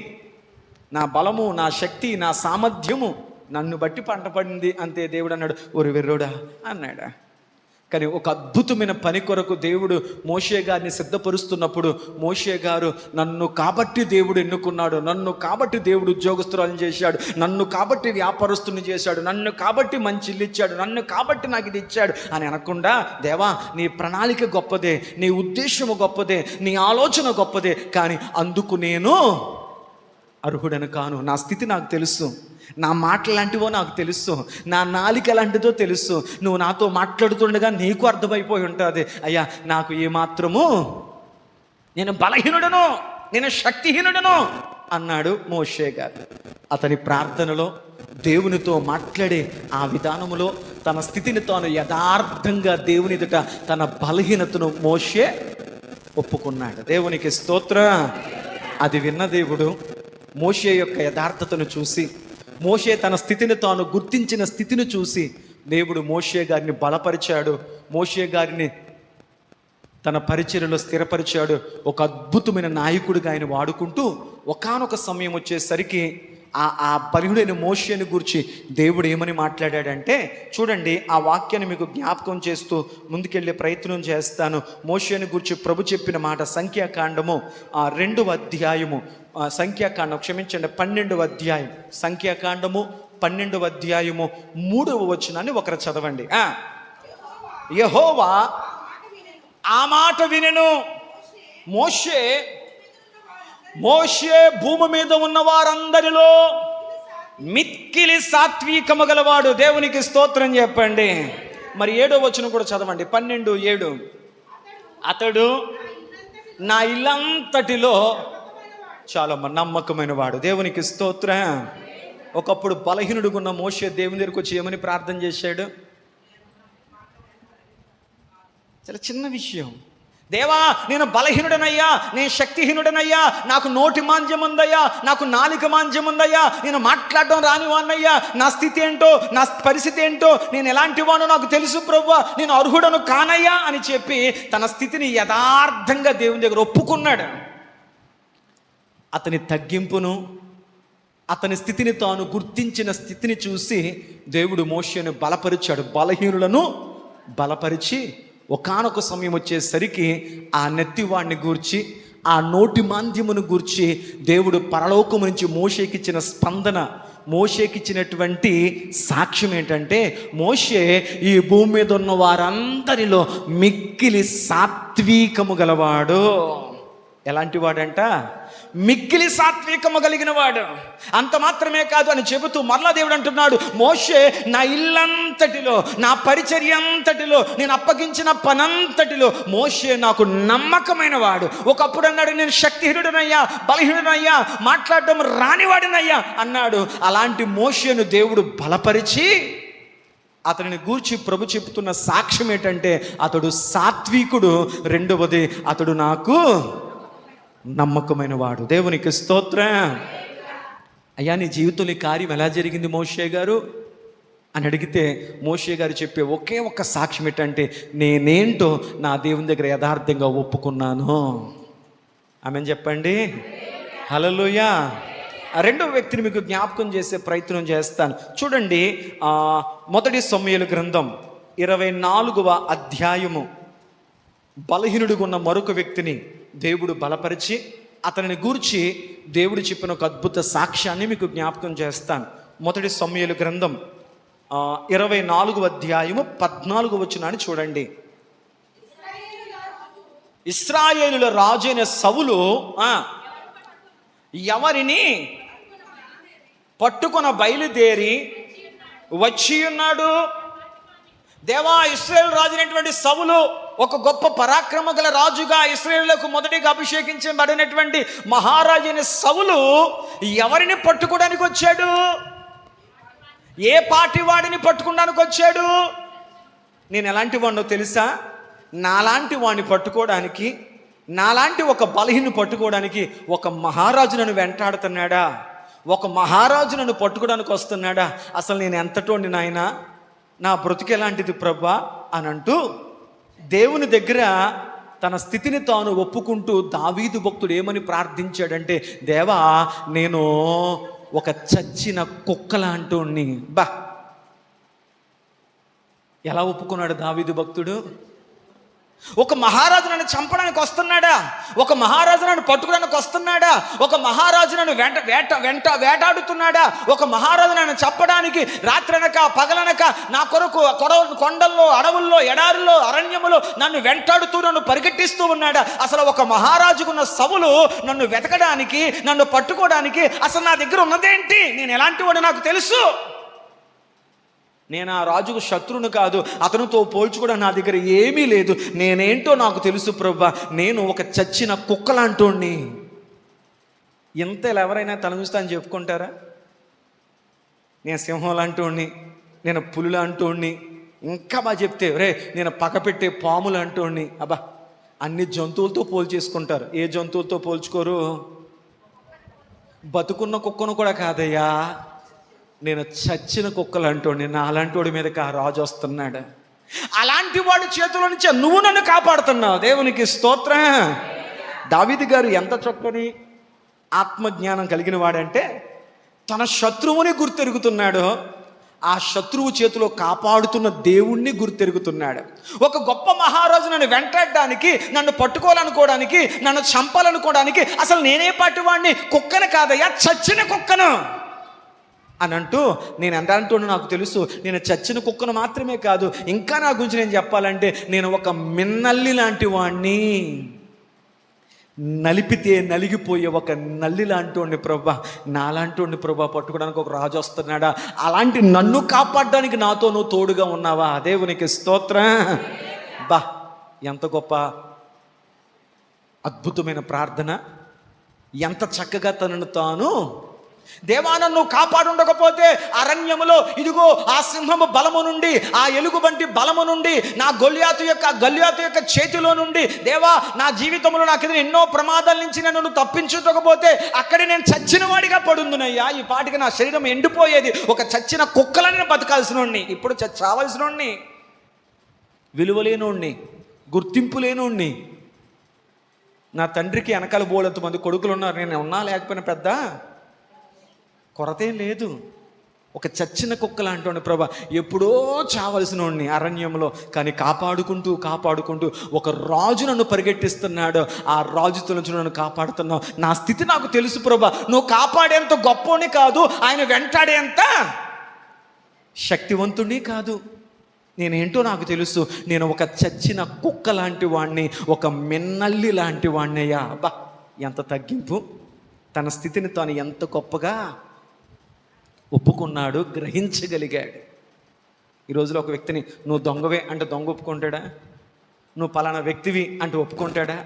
నా బలము, నా శక్తి, నా సామర్థ్యము నన్ను బట్టి పంట పడింది అంతే. దేవుడు అన్నాడు, ఒరి వెర్రోడా అన్నాడా. కానీ ఒక అద్భుతమైన పని కొరకు దేవుడు మోషే గారిని సిద్ధపరుస్తున్నప్పుడు మోషే గారు, నన్ను కాబట్టి దేవుడు ఎన్నుకున్నాడు, నన్ను కాబట్టి దేవుడు ఉద్యోగస్తురాలను చేశాడు, నన్ను కాబట్టి వ్యాపారస్తుని చేశాడు, నన్ను కాబట్టి మంచి ఇల్లు ఇచ్చాడు, నన్ను కాబట్టి నాకు ఇది ఇచ్చాడు అని అనకుండా, దేవా నీ ప్రణాళిక గొప్పదే, నీ ఉద్దేశము గొప్పదే, నీ ఆలోచన గొప్పదే, కానీ అందుకు నేను అర్హుడను కాను, నా స్థితి నాకు తెలుసు, నా మాటలు లాంటివో నాకు తెలుసు, నా నాలిక ఎలాంటిదో తెలుసు, నువ్వు నాతో మాట్లాడుతుండగా నీకు అర్థమైపోయి ఉంటుంది, అయ్యా నాకు ఏమాత్రము నేను బలహీనుడను, నేను శక్తిహీనుడను అన్నాడు మోషే గారు. అతని ప్రార్థనలో దేవునితో మాట్లాడే ఆ విధానములో తన స్థితిని తాను యథార్థంగా దేవుని ఎదుట తన బలహీనతను మోషే ఒప్పుకున్నాడు. దేవునికి స్తోత్రం. అది విన్న దేవుడు మోషే యొక్క యథార్థతను చూసి, మోషే తన స్థితిని తాను గుర్తించిన స్థితిని చూసి దేవుడు మోషే గారిని బలపరిచాడు, మోషే గారిని తన పరిచర్యలో స్థిరపరిచాడు. ఒక అద్భుతమైన నాయకుడిగా ఆయన వాడుకుంటూ ఒకానొక సమయం వచ్చేసరికి ఆ బలహీనుడైన మోషేని గురించి దేవుడు ఏమని మాట్లాడాడంటే, చూడండి ఆ వాక్యాన్ని మీకు జ్ఞాపకం చేస్తూ ముందుకెళ్ళే ప్రయత్నం చేస్తాను. మోషేని గురించి ప్రభు చెప్పిన మాట సంఖ్యాకాండము 2వ అధ్యాయము, సంఖ్యాకాండం క్షమించండి 12వ అధ్యాయం, సంఖ్యాకాండము 12వ అధ్యాయము 3వ వచనాన్ని ఒకరు చదవండి. యెహోవా ఆ మాట వినెను. మోషే భూమి మీద ఉన్న వారందరిలో మిక్కిలి సాత్వికము గలవాడు. దేవునికి స్తోత్రం చెప్పండి. మరి 7వ వచనం కూడా చదవండి, 12:7. అతడు నా ఇల్లంతటిలో చాలా నమ్మకమైన వాడు. దేవునికి స్తోత్రం. ఒకప్పుడు బలహీనుడుగా ఉన్న మోషే దేవుని దగ్గరికి వచ్చి ఏమని ప్రార్థన చేశాడు? చాలా చిన్న విషయం. దేవా నేను బలహీనుడనయ్యా, నేను శక్తిహీనుడనయ్యా, నాకు నోటి మాంద్యం ఉందయ్యా, నాకు నాలిక మాంద్యం ఉందయ్యా, నేను మాట్లాడడం రానివాన్నయ్యా, నా స్థితి ఏంటో, నా పరిస్థితి ఏంటో, నేను ఎలాంటి వానో నాకు తెలుసు ప్రభువా, నేను అర్హుడను కానయ్యా అని చెప్పి తన స్థితిని యథార్థంగా దేవుని దగ్గర ఒప్పుకున్నాడు. అతని తగ్గింపును, అతని స్థితిని తాను గుర్తించిన స్థితిని చూసి దేవుడు మోషేను బలపరిచాడు. బలహీనులను బలపరిచి ఒకానొక సమయం వచ్చేసరికి ఆ నెత్తివాడిని గూర్చి, ఆ నోటి మాంద్యమును గూర్చి దేవుడు పరలోకము నుంచి మోషేకిచ్చిన స్పందన, మోషేకిచ్చినటువంటి సాక్ష్యం ఏంటంటే, మోషే ఈ భూమి మీద ఉన్న వారందరిలో మిక్కిలి సాత్వికము గలవాడు. ఎలాంటి వాడంట? మిక్కిలి సాత్వికము కలిగిన వాడు. అంత మాత్రమే కాదు అని చెబుతూ మరలా దేవుడు అంటున్నాడు, మోషే నా ఇల్లంతటిలో, నా పరిచర్య అంతటిలో, నేను అప్పగించిన పనంతటిలో మోషే నాకు నమ్మకమైన వాడు. ఒకప్పుడు అన్నాడు నేను శక్తిహీనుడనయ్యా, బలహీనుడనయ్యా, మాట్లాడడం రానివాడినయ్యా అన్నాడు. అలాంటి మోషేను దేవుడు బలపరిచి అతనిని గూర్చి ప్రభు చెప్తున్న సాక్ష్యం ఏంటంటే, అతడు సాత్వికుడు, రెండవది అతడు నాకు నమ్మకమైన వాడు. దేవునికి స్తోత్రం. అయ్యా నీ జీవితంలో ఈ కార్యం ఎలా జరిగింది మోషే గారు అని అడిగితే మోషే గారు చెప్పే ఒకే ఒక్క సాక్ష్యం ఏంటంటే, నేనేంటో నా దేవుని దగ్గర యథార్థంగా ఒప్పుకున్నాను. ఆమెను చెప్పండి. హల్లెలూయా. రెండవ వ్యక్తిని మీకు జ్ఞాపకం చేసే ప్రయత్నం చేస్తాను. చూడండి, 1 సమూయేలు గ్రంథం 24వ అధ్యాయము. బలహీనుడిగా ఉన్న మరొక వ్యక్తిని దేవుడు బలపరిచి అతనిని గూర్చి దేవుడు చెప్పిన ఒక అద్భుత సాక్ష్యాన్ని మీకు జ్ఞాపకం చేస్తాను. 1 సమూయేలు గ్రంథం 24వ అధ్యాయము 14వ వచనాన్ని చూడండి. ఇశ్రాయేలుల రాజు అయిన సౌలు ఎవరిని పట్టుకొన బయలుదేరి వచ్చి ఉన్నాడు. దేవా, ఇశ్రాయేలు రాజు అయినటువంటి సౌలు ఒక గొప్ప పరాక్రమ గల రాజుగా, ఇశ్రాయేలులకు మొదటిగా అభిషేకించబడినటువంటి మహారాజు అయిన సౌలు ఎవరిని పట్టుకోవడానికి వచ్చాడు? ఏ పార్టీ వాడిని పట్టుకోవడానికి వచ్చాడు? నేను ఎలాంటి వాడినో తెలుసా? నాలాంటి వాడిని పట్టుకోవడానికి, నాలాంటి ఒక బలహీను పట్టుకోవడానికి ఒక మహారాజు నన్ను వెంటాడుతున్నాడా? ఒక మహారాజు నన్ను పట్టుకోవడానికి వస్తున్నాడా? అసలు నేను ఎంతటోండి నాయనా, నా బ్రతుకు ఎలాంటిది ప్రభా అని అంటూ దేవుని దగ్గర తన స్థితిని తాను ఒప్పుకుంటూ దావీదు భక్తుడు ఏమని ప్రార్థించాడంటే, దేవా నేను ఒక చచ్చిన కుక్కలాంటోని. ఎలా ఒప్పుకున్నాడు దావీదు భక్తుడు? ఒక మహారాజు నన్ను చంపడానికి వస్తున్నాడా? ఒక మహారాజు నన్ను పట్టుకోవడానికి వస్తున్నాడా? ఒక మహారాజు నన్ను వేటాడుతున్నాడా? ఒక మహారాజు నన్ను చంపడానికి రాత్రనక పగలనక నా కొరకు కొండల్లో, అడవుల్లో, ఎడారుల్లో, అరణ్యములో నన్ను వెంటాడుతూ నన్ను పరిగెట్టిస్తూ ఉన్నాడా? అసలు ఒక మహారాజుకున్న సవులు నన్ను వెతకడానికి, నన్ను పట్టుకోవడానికి అసలు నా దగ్గర ఉన్నదేంటి? నేను ఎలాంటి వాడు నాకు తెలుసు. నేను ఆ రాజుకు శత్రువును కాదు, అతనితో పోల్చుకోవడం నా దగ్గర ఏమీ లేదు. నేనేంటో నాకు తెలుసు ప్రభువా, నేను ఒక చచ్చిన కుక్కలాంటోడిని. ఇంతలో ఎవరైనా తల చూస్తా అని చెప్పుకుంటారా? నేను సింహం లాంటోడిని, నేను పులి లాంటోడిని, ఇంకా బాగా చెప్తే రే నేను పక్కపెట్టే పాములు అంటోడిని. అబ్బా, అన్ని జంతువులతో పోల్చేసుకుంటారు. ఏ జంతువులతో పోల్చుకోరు? బతుకున్న కుక్కను కూడా కాదయ్యా, నేను చచ్చిన కుక్కలు అంటోండి. నా అలాంటి వాడి మీదకి ఆ రాజు వస్తున్నాడు. అలాంటి వాడి చేతిలో నుంచి నువ్వు నన్ను కాపాడుతున్నావు. దేవునికి స్తోత్రం. దావీదు గారు ఎంత చక్కని ఆత్మజ్ఞానం కలిగిన వాడంటే తన శత్రువుని గుర్తెరుగుతున్నాడు, ఆ శత్రువు చేతిలో కాపాడుతున్న దేవుణ్ణి గుర్తెరుగుతున్నాడు. ఒక గొప్ప మహారాజు నన్ను వెంటాడడానికి, నన్ను పట్టుకోవాలనుకోవడానికి, నన్ను చంపాలనుకోవడానికి అసలు నేనే పాటి వాడిని, కుక్కను కాదయ్యా, చచ్చిన కుక్కను అని అంటూ నేను ఎంత అంటున్నా నాకు తెలుసు. నేను చచ్చిన కుక్కను మాత్రమే కాదు, ఇంకా నా గురించి నేను చెప్పాలంటే నేను ఒక మిన్నల్లి లాంటి వాణ్ణి, నలిపితే నలిగిపోయే ఒక నల్లి లాంటి ప్రభా, నాలాంటి ప్రభా పట్టుకోవడానికి ఒక రాజు వస్తున్నాడా? అలాంటి నన్ను కాపాడడానికి నాతో నువ్వు తోడుగా ఉన్నావా? దేవునికి స్తోత్రం. బా, ఎంత గొప్ప అద్భుతమైన ప్రార్థన! ఎంత చక్కగా తనను తాను, దేవా నన్ను కాపాడుండకపోతే అరణ్యములో ఇదిగో ఆ సింహము బలము నుండి, ఆ ఎలుగుబంటి బలము నుండి, నా గొల్యాతు యొక్క చేతిలో నుండి, దేవా నా జీవితంలో నాకు ఎదురు ఎన్నో ప్రమాదాల నుంచి నన్ను తప్పించుకోకపోతే అక్కడే నేను చచ్చిన వాడిగా పడుందునయ్యా. ఈ పాటికి నా శరీరం ఎండిపోయేది, ఒక చచ్చిన కుక్కలని బతకాల్సినోడిని, ఇప్పుడు చావాల్సినోడిని, విలువలేనోడిని, గుర్తింపు లేనోడిని. నా తండ్రికి వెనకాల బోలెంత మంది కొడుకులు ఉన్నారు, నేను ఉన్నా లేకపోయినా పెద్ద కొరతేం లేదు. ఒక చచ్చిన కుక్క లాంటి ప్రభా, ఎప్పుడో చావలసిన వాడిని అరణ్యంలో, కానీ కాపాడుకుంటూ ఒక రాజు నన్ను పరిగెట్టిస్తున్నాడు. ఆ రాజుతో నుంచి నన్ను కాపాడుతున్నావు. నా స్థితి నాకు తెలుసు ప్రభా, నువ్వు కాపాడేంత గొప్పని కాదు, ఆయన వెంటాడేంత శక్తివంతుడిని కాదు. నేనేంటో నాకు తెలుసు, నేను ఒక చచ్చిన కుక్క లాంటి వాడిని, ఒక మిన్నల్లి లాంటి వాడినయ్యా. అబ్బా, ఎంత తగ్గింపు! తన స్థితిని తాను ఎంత గొప్పగా ఒప్పుకున్నాడు, గ్రహించగలిగాడు. ఈ రోజులో ఒక వ్యక్తిని నువ్వు దొంగవే అంటే దొంగ ఒప్పుకుంటాడా? నువ్వు పలానా వ్యక్తివి అంటే ఒప్పుకుంటాడా?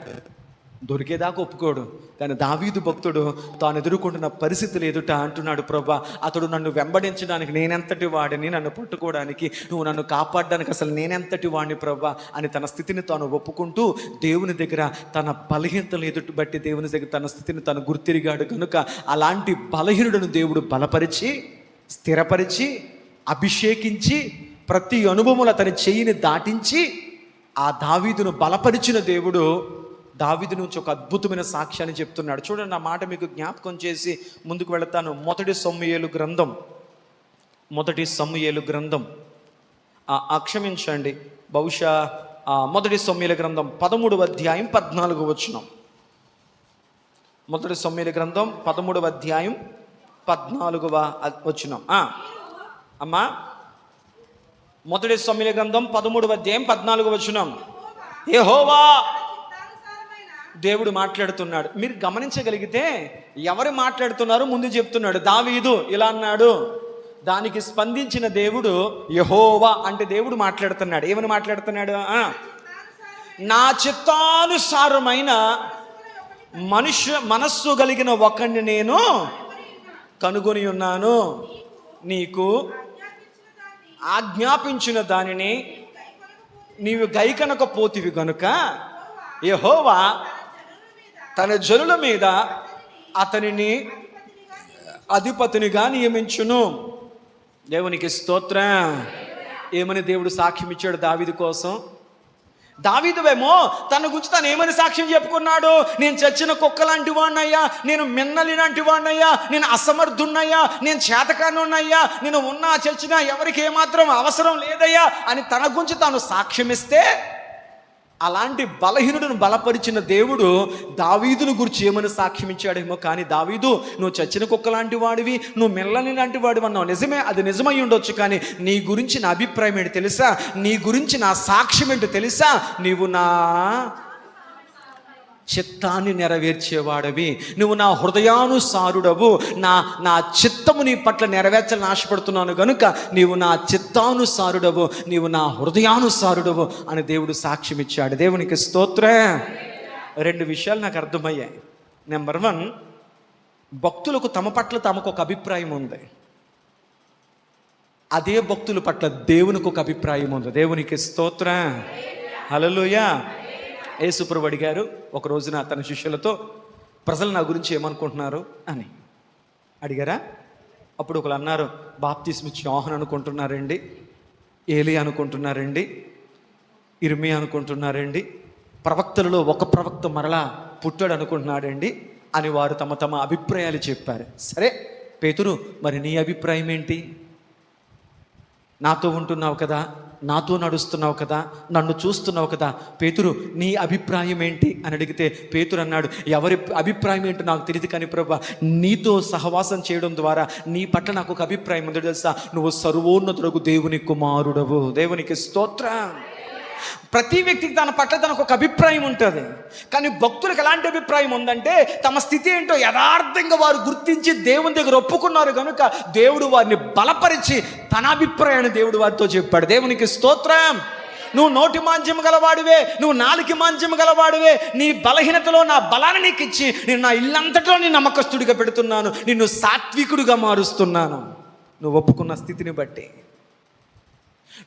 దొరికేదాకా ఒప్పుకోడు. కానీ దావీదు భక్తుడు తాను ఎదుర్కొంటున్న పరిస్థితులు ఎదుట అంటున్నాడు, ప్రభా అతడు నన్ను వెంబడించడానికి నేనెంతటి వాడిని, నన్ను పట్టుకోవడానికి, నువ్వు నన్ను కాపాడడానికి అసలు నేనెంతటి వాడిని ప్రభా అని తన స్థితిని తాను ఒప్పుకుంటూ దేవుని దగ్గర తన బలహీనతలు ఎదుటి బట్టి దేవుని దగ్గర తన స్థితిని తను గుర్తిరిగాడు. కనుక అలాంటి బలహీనుడను దేవుడు బలపరిచి, స్థిరపరిచి, అభిషేకించి, ప్రతి అనుభవములు అతని చెయ్యిని దాటించి ఆ దావీదును బలపరిచిన దేవుడు దావీదు నుంచి ఒక అద్భుతమైన సాక్ష్యాన్ని చెప్తున్నాడు. చూడండి, నా మాట మీకు జ్ఞాపకం చేసి ముందుకు వెళతాను. మొదటి సమూయేలు గ్రంథం క్షమించండి, బహుశా మొదటి సమూయేలు గ్రంథం 13వ అధ్యాయం 14వ వచనం. మొదటి సమూయేలు గ్రంథం 13వ అధ్యాయం 14వ వచనం. అమ్మా, మొదటి సమూయేలు గ్రంథం 13వ అధ్యాయం 14వ వచనం. యెహోవా, దేవుడు మాట్లాడుతున్నాడు. మీరు గమనించగలిగితే ఎవరు మాట్లాడుతున్నారో ముందు చెప్తున్నాడు. దావీదు ఇలా అన్నాడు, దానికి స్పందించిన దేవుడు యెహోవా అంటే దేవుడు మాట్లాడుతున్నాడు. ఏమని మాట్లాడుతున్నాడు? నా చిత్తానుసారమైన మనస్సు కలిగిన ఒకరిని నేను కనుగొని ఉన్నాను, నీకు ఆజ్ఞాపించిన దానిని నీవు గైకొనకపోతివి గనుక యెహోవా తన జనుల మీద అతనిని అధిపతినిగా నియమించును. దేవునికి స్తోత్రం. ఏమని దేవుడు సాక్ష్యం ఇచ్చాడు దావీదు కోసం? దావీదువేమో తన గురించి తను ఏమని సాక్ష్యం చెప్పుకున్నాడు? నేను చచ్చిన కుక్క లాంటి వాడినయ్యా, నేను మిన్నలి లాంటి వాడినయ్యా, నేను అసమర్థున్నయ్యా, నేను చేతకానున్నయ్యా, నేను ఉన్నా చచ్చినా ఎవరికి ఏమాత్రం అవసరం లేదయ్యా అని తన గురించి తాను సాక్ష్యం ఇస్తే, అలాంటి బలహీనుడిని బలపరిచిన దేవుడు దావీదును గురించి ఏమని సాక్ష్యం ఇచ్చాడేమో. కానీ దావీదు, నువ్వు చచ్చిన కుక్క లాంటి వాడివి, నువ్వు మెల్లని లాంటి వాడివి అన్నావు. నిజమే, అది నిజమై ఉండొచ్చు. కానీ నీ గురించి నా అభిప్రాయం ఏంటి తెలుసా? నీ గురించి నా సాక్ష్యం ఏంటో తెలుసా? నీవు నా చిత్తాన్ని నెరవేర్చేవాడవి, నువ్వు నా హృదయానుసారుడవు, నా చిత్తము నీ పట్ల నెరవేర్చాలని ఆశపడుతున్నాను కనుక నీవు నా చిత్తానుసారుడవు, నీవు నా హృదయానుసారుడవు అని దేవుడు సాక్ష్యం ఇచ్చాడు. దేవునికి స్తోత్రం. 2 విషయాలు నాకు అర్థమయ్యాయి. నెంబర్ 1, భక్తులకు తమ పట్ల తమకు ఒక అభిప్రాయం ఉంది. అదే భక్తుల పట్ల దేవునికి ఒక అభిప్రాయం ఉంది. దేవునికి స్తోత్రం. హల్లెలూయా. యేసుప్రభు అడిగారు ఒక రోజున తన శిష్యులతో, ప్రజలు నా గురించి ఏమనుకుంటున్నారు అని అడిగారా? అప్పుడు ఒకరు అన్నారు, బాప్తిస్మిచ్చి యోహన్ అనుకుంటున్నారండి, ఏలి అనుకుంటున్నారండి, ఇర్మియా అనుకుంటున్నారండి, ప్రవక్తలలో ఒక ప్రవక్త మరలా పుట్టాడు అనుకుంటున్నాడండి అని వారు తమ తమ అభిప్రాయాలు చెప్పారు. సరే పేతురు, మరి నీ అభిప్రాయం ఏంటి? నాతో ఉంటున్నావు కదా, నాతో నడుస్తున్నావు కదా, నన్ను చూస్తున్నావు కదా, పేతురు నీ అభిప్రాయం ఏంటి అని అడిగితే పేతురు అన్నాడు, ఎవరి అభిప్రాయం ఏంటో నాకు తెలియదు కానీ ప్రభువా, నీతో సహవాసం చేయడం ద్వారా నీ పట్ల నాకు ఒక అభిప్రాయం ఉంది తెలుసా, నువ్వు సర్వోన్నతుడగు దేవుని కుమారుడవు. దేవునికి స్తోత్రం. ప్రతి వ్యక్తికి తన పట్ల తనకు ఒక అభిప్రాయం ఉంటుంది. కానీ భక్తులకు ఎలాంటి అభిప్రాయం ఉందంటే, తమ స్థితి ఏంటో యథార్థంగా వారు గుర్తించి దేవుని దగ్గర ఒప్పుకున్నారు కనుక దేవుడు వారిని బలపరిచి తన అభిప్రాయాన్ని దేవుడు వారితో చెప్పాడు. దేవునికి స్తోత్రం. నువ్వు నోటి మాంద్యం గలవాడివే, నువ్వు నాలుక మాంద్యం గలవాడివే, నీ బలహీనతలో నా బలాన్ని నీకు ఇచ్చి నేను నా ఇల్లంతట్లో నీ నమ్మకస్తుడిగా పెడుతున్నాను, నిన్ను సాత్వికుడిగా మారుస్తున్నాను. నువ్వు ఒప్పుకున్న స్థితిని బట్టి.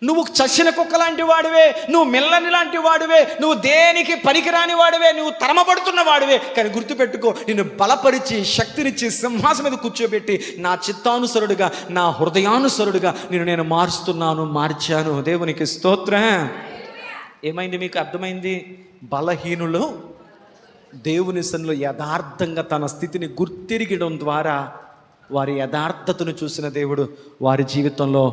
నువ్వు చచ్చిన కుక్క లాంటి వాడివే, నువ్వు మెల్లని లాంటి వాడివే, నువ్వు దేనికి పనికిరాని వాడివే, నువ్వు తరమబడుతున్న వాడివే. కానీ గుర్తుపెట్టుకో, నిన్ను బలపరిచి శక్తినిచ్చి సింహాసనం మీద కూర్చోబెట్టి నా చిత్తానుసరుడుగా, నా హృదయానుసరుడుగా నేను మార్చాను. దేవునికి స్తోత్రం. ఏమైంది? మీకు అర్థమైంది? బలహీనులు దేవుని సన్నిధిలో యథార్థంగా తన స్థితిని గుర్తిరగడం ద్వారా వారి యథార్థతను చూసిన దేవుడు వారి జీవితంలో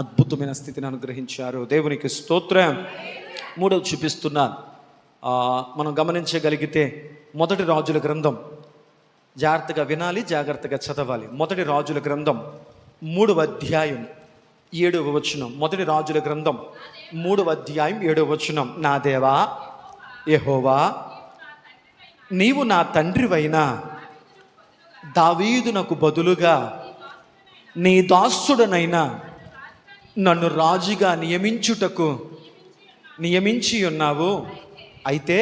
అద్భుతమైన స్థితిని అనుగ్రహించారు. దేవునికి స్తోత్రం. 3వ చూపిస్తున్నాను, మనం గమనించగలిగితే 1 రాజుల గ్రంథం, జాగ్రత్తగా వినాలి, జాగ్రత్తగా చదవాలి. 1 రాజుల గ్రంథం 3వ అధ్యాయం 7వ వచనం. 1 రాజుల గ్రంథం 3వ అధ్యాయం 7వ వచనం. నా దేవా యెహోవా, నీవు నా తండ్రివైనా దావీదునకు బదులుగా నీ దాసుడనైనా నన్ను రాజుగా నియమించి ఉన్నావు. అయితే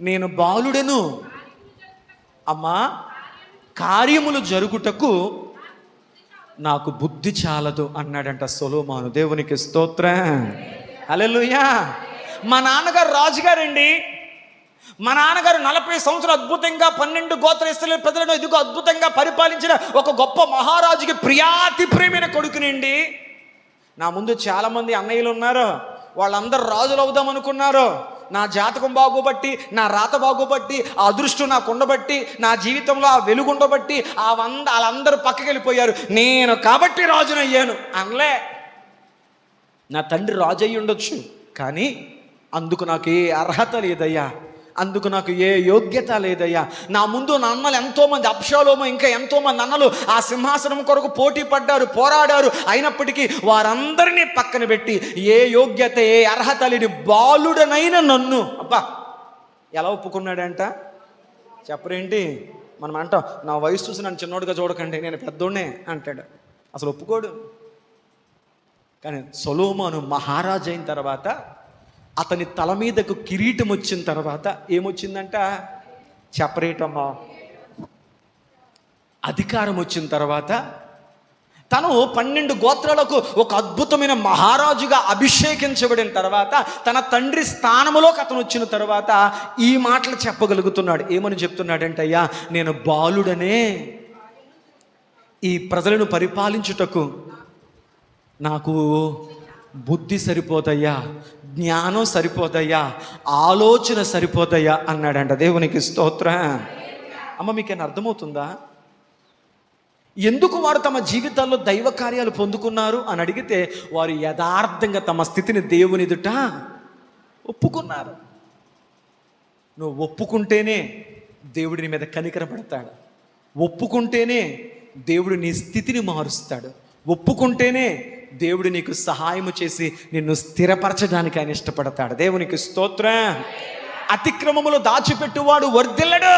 నేను బాలుడను, అమ్మా, కార్యములు జరుగుటకు నాకు బుద్ధి చాలదు అన్నాడంట సొలొమోను. దేవునికి స్తోత్రం. హల్లెలూయా. మా నాన్నగారు రాజుగారండి. మా నాన్నగారు 40 సంవత్సరాలు అద్భుతంగా 12 గోత్ర ఇశ్రాయేలు ప్రజలను ఎదుగు అద్భుతంగా పరిపాలించిన ఒక గొప్ప మహారాజుకి ప్రియాతి ప్రియమైన కొడుకునండి. నా ముందు చాలామంది అన్నయ్యలు ఉన్నారు, వాళ్ళందరూ రాజులు అవుదాం అనుకున్నారు. నా జాతకం బాగోబట్టి, నా రాత బాగోబట్టి, ఆ అదృష్టం నాకు ఉండబట్టి, నా జీవితంలో ఆ వెలుగు ఉండబట్టి వాళ్ళందరూ పక్కకి వెళ్ళిపోయారు. నేను కాబట్టి రాజునయ్యాను అనలే. నా తండ్రి రాజు అయ్యి ఉండొచ్చు, కానీ అందుకు నాకు ఏ అర్హత లేదయ్యా, అందుకు నాకు ఏ యోగ్యత లేదయ్యా. నా ముందు నా అన్నలు ఎంతోమంది, అబ్షాలోము ఇంకా ఎంతోమంది అన్నలు ఆ సింహాసనం కొరకు పోటీ పడ్డారు, పోరాడారు. అయినప్పటికీ వారందరినీ పక్కన పెట్టి ఏ యోగ్యత, ఏ అర్హత లేని బాలుడనైన నన్ను, అబ్బా ఎలా ఒప్పుకున్నాడంట చెప్పరేంటి? మనం అంటాం, నా వయసు చూసి నన్ను చిన్నోడుగా చూడకండి, నేను పెద్దోడినే అంటాడు. అసలు ఒప్పుకోడు. కానీ సొలొమోను మహారాజు అయిన తర్వాత, అతని తల మీదకు కిరీటం వచ్చిన తర్వాత ఏమొచ్చిందంట చెప్పరేటమ్మా, అధికారం వచ్చిన తర్వాత తను 12 గోత్రాలకు ఒక అద్భుతమైన మహారాజుగా అభిషేకించబడిన తర్వాత, తన తండ్రి స్థానములోకి అతను వచ్చిన తర్వాత ఈ మాటలు చెప్పగలుగుతున్నాడు. ఏమని చెప్తున్నాడంటే, అయ్యా నేను బాలుడనే ఈ ప్రజలను పరిపాలించుటకు నాకు బుద్ధి సరిపోదయ్యా, జ్ఞానం సరిపోదయ్యా, ఆలోచన సరిపోదయ్యా అన్నాడంట. దేవునికి స్తోత్రం. అమ్మ మీకేనా అర్థమవుతుందా? ఎందుకు వారు తమ జీవితాల్లో దైవ కార్యాలు పొందుకున్నారు అని అడిగితే, వారు యథార్థంగా తమ స్థితిని దేవుని ఎదుట ఒప్పుకున్నారు. నువ్వు ఒప్పుకుంటేనే దేవుడి నీ మీద కనికరపడతాడు. ఒప్పుకుంటేనే దేవుడు నీ స్థితిని మారుస్తాడు. ఒప్పుకుంటేనే దేవుడు నీకు సహాయము చేసి నిన్ను స్థిరపరచడానికి ఆయన ఇష్టపడతాడు. దేవునికి స్తోత్రం. అతిక్రమములు దాచిపెట్టువాడు వర్ధిల్లడు,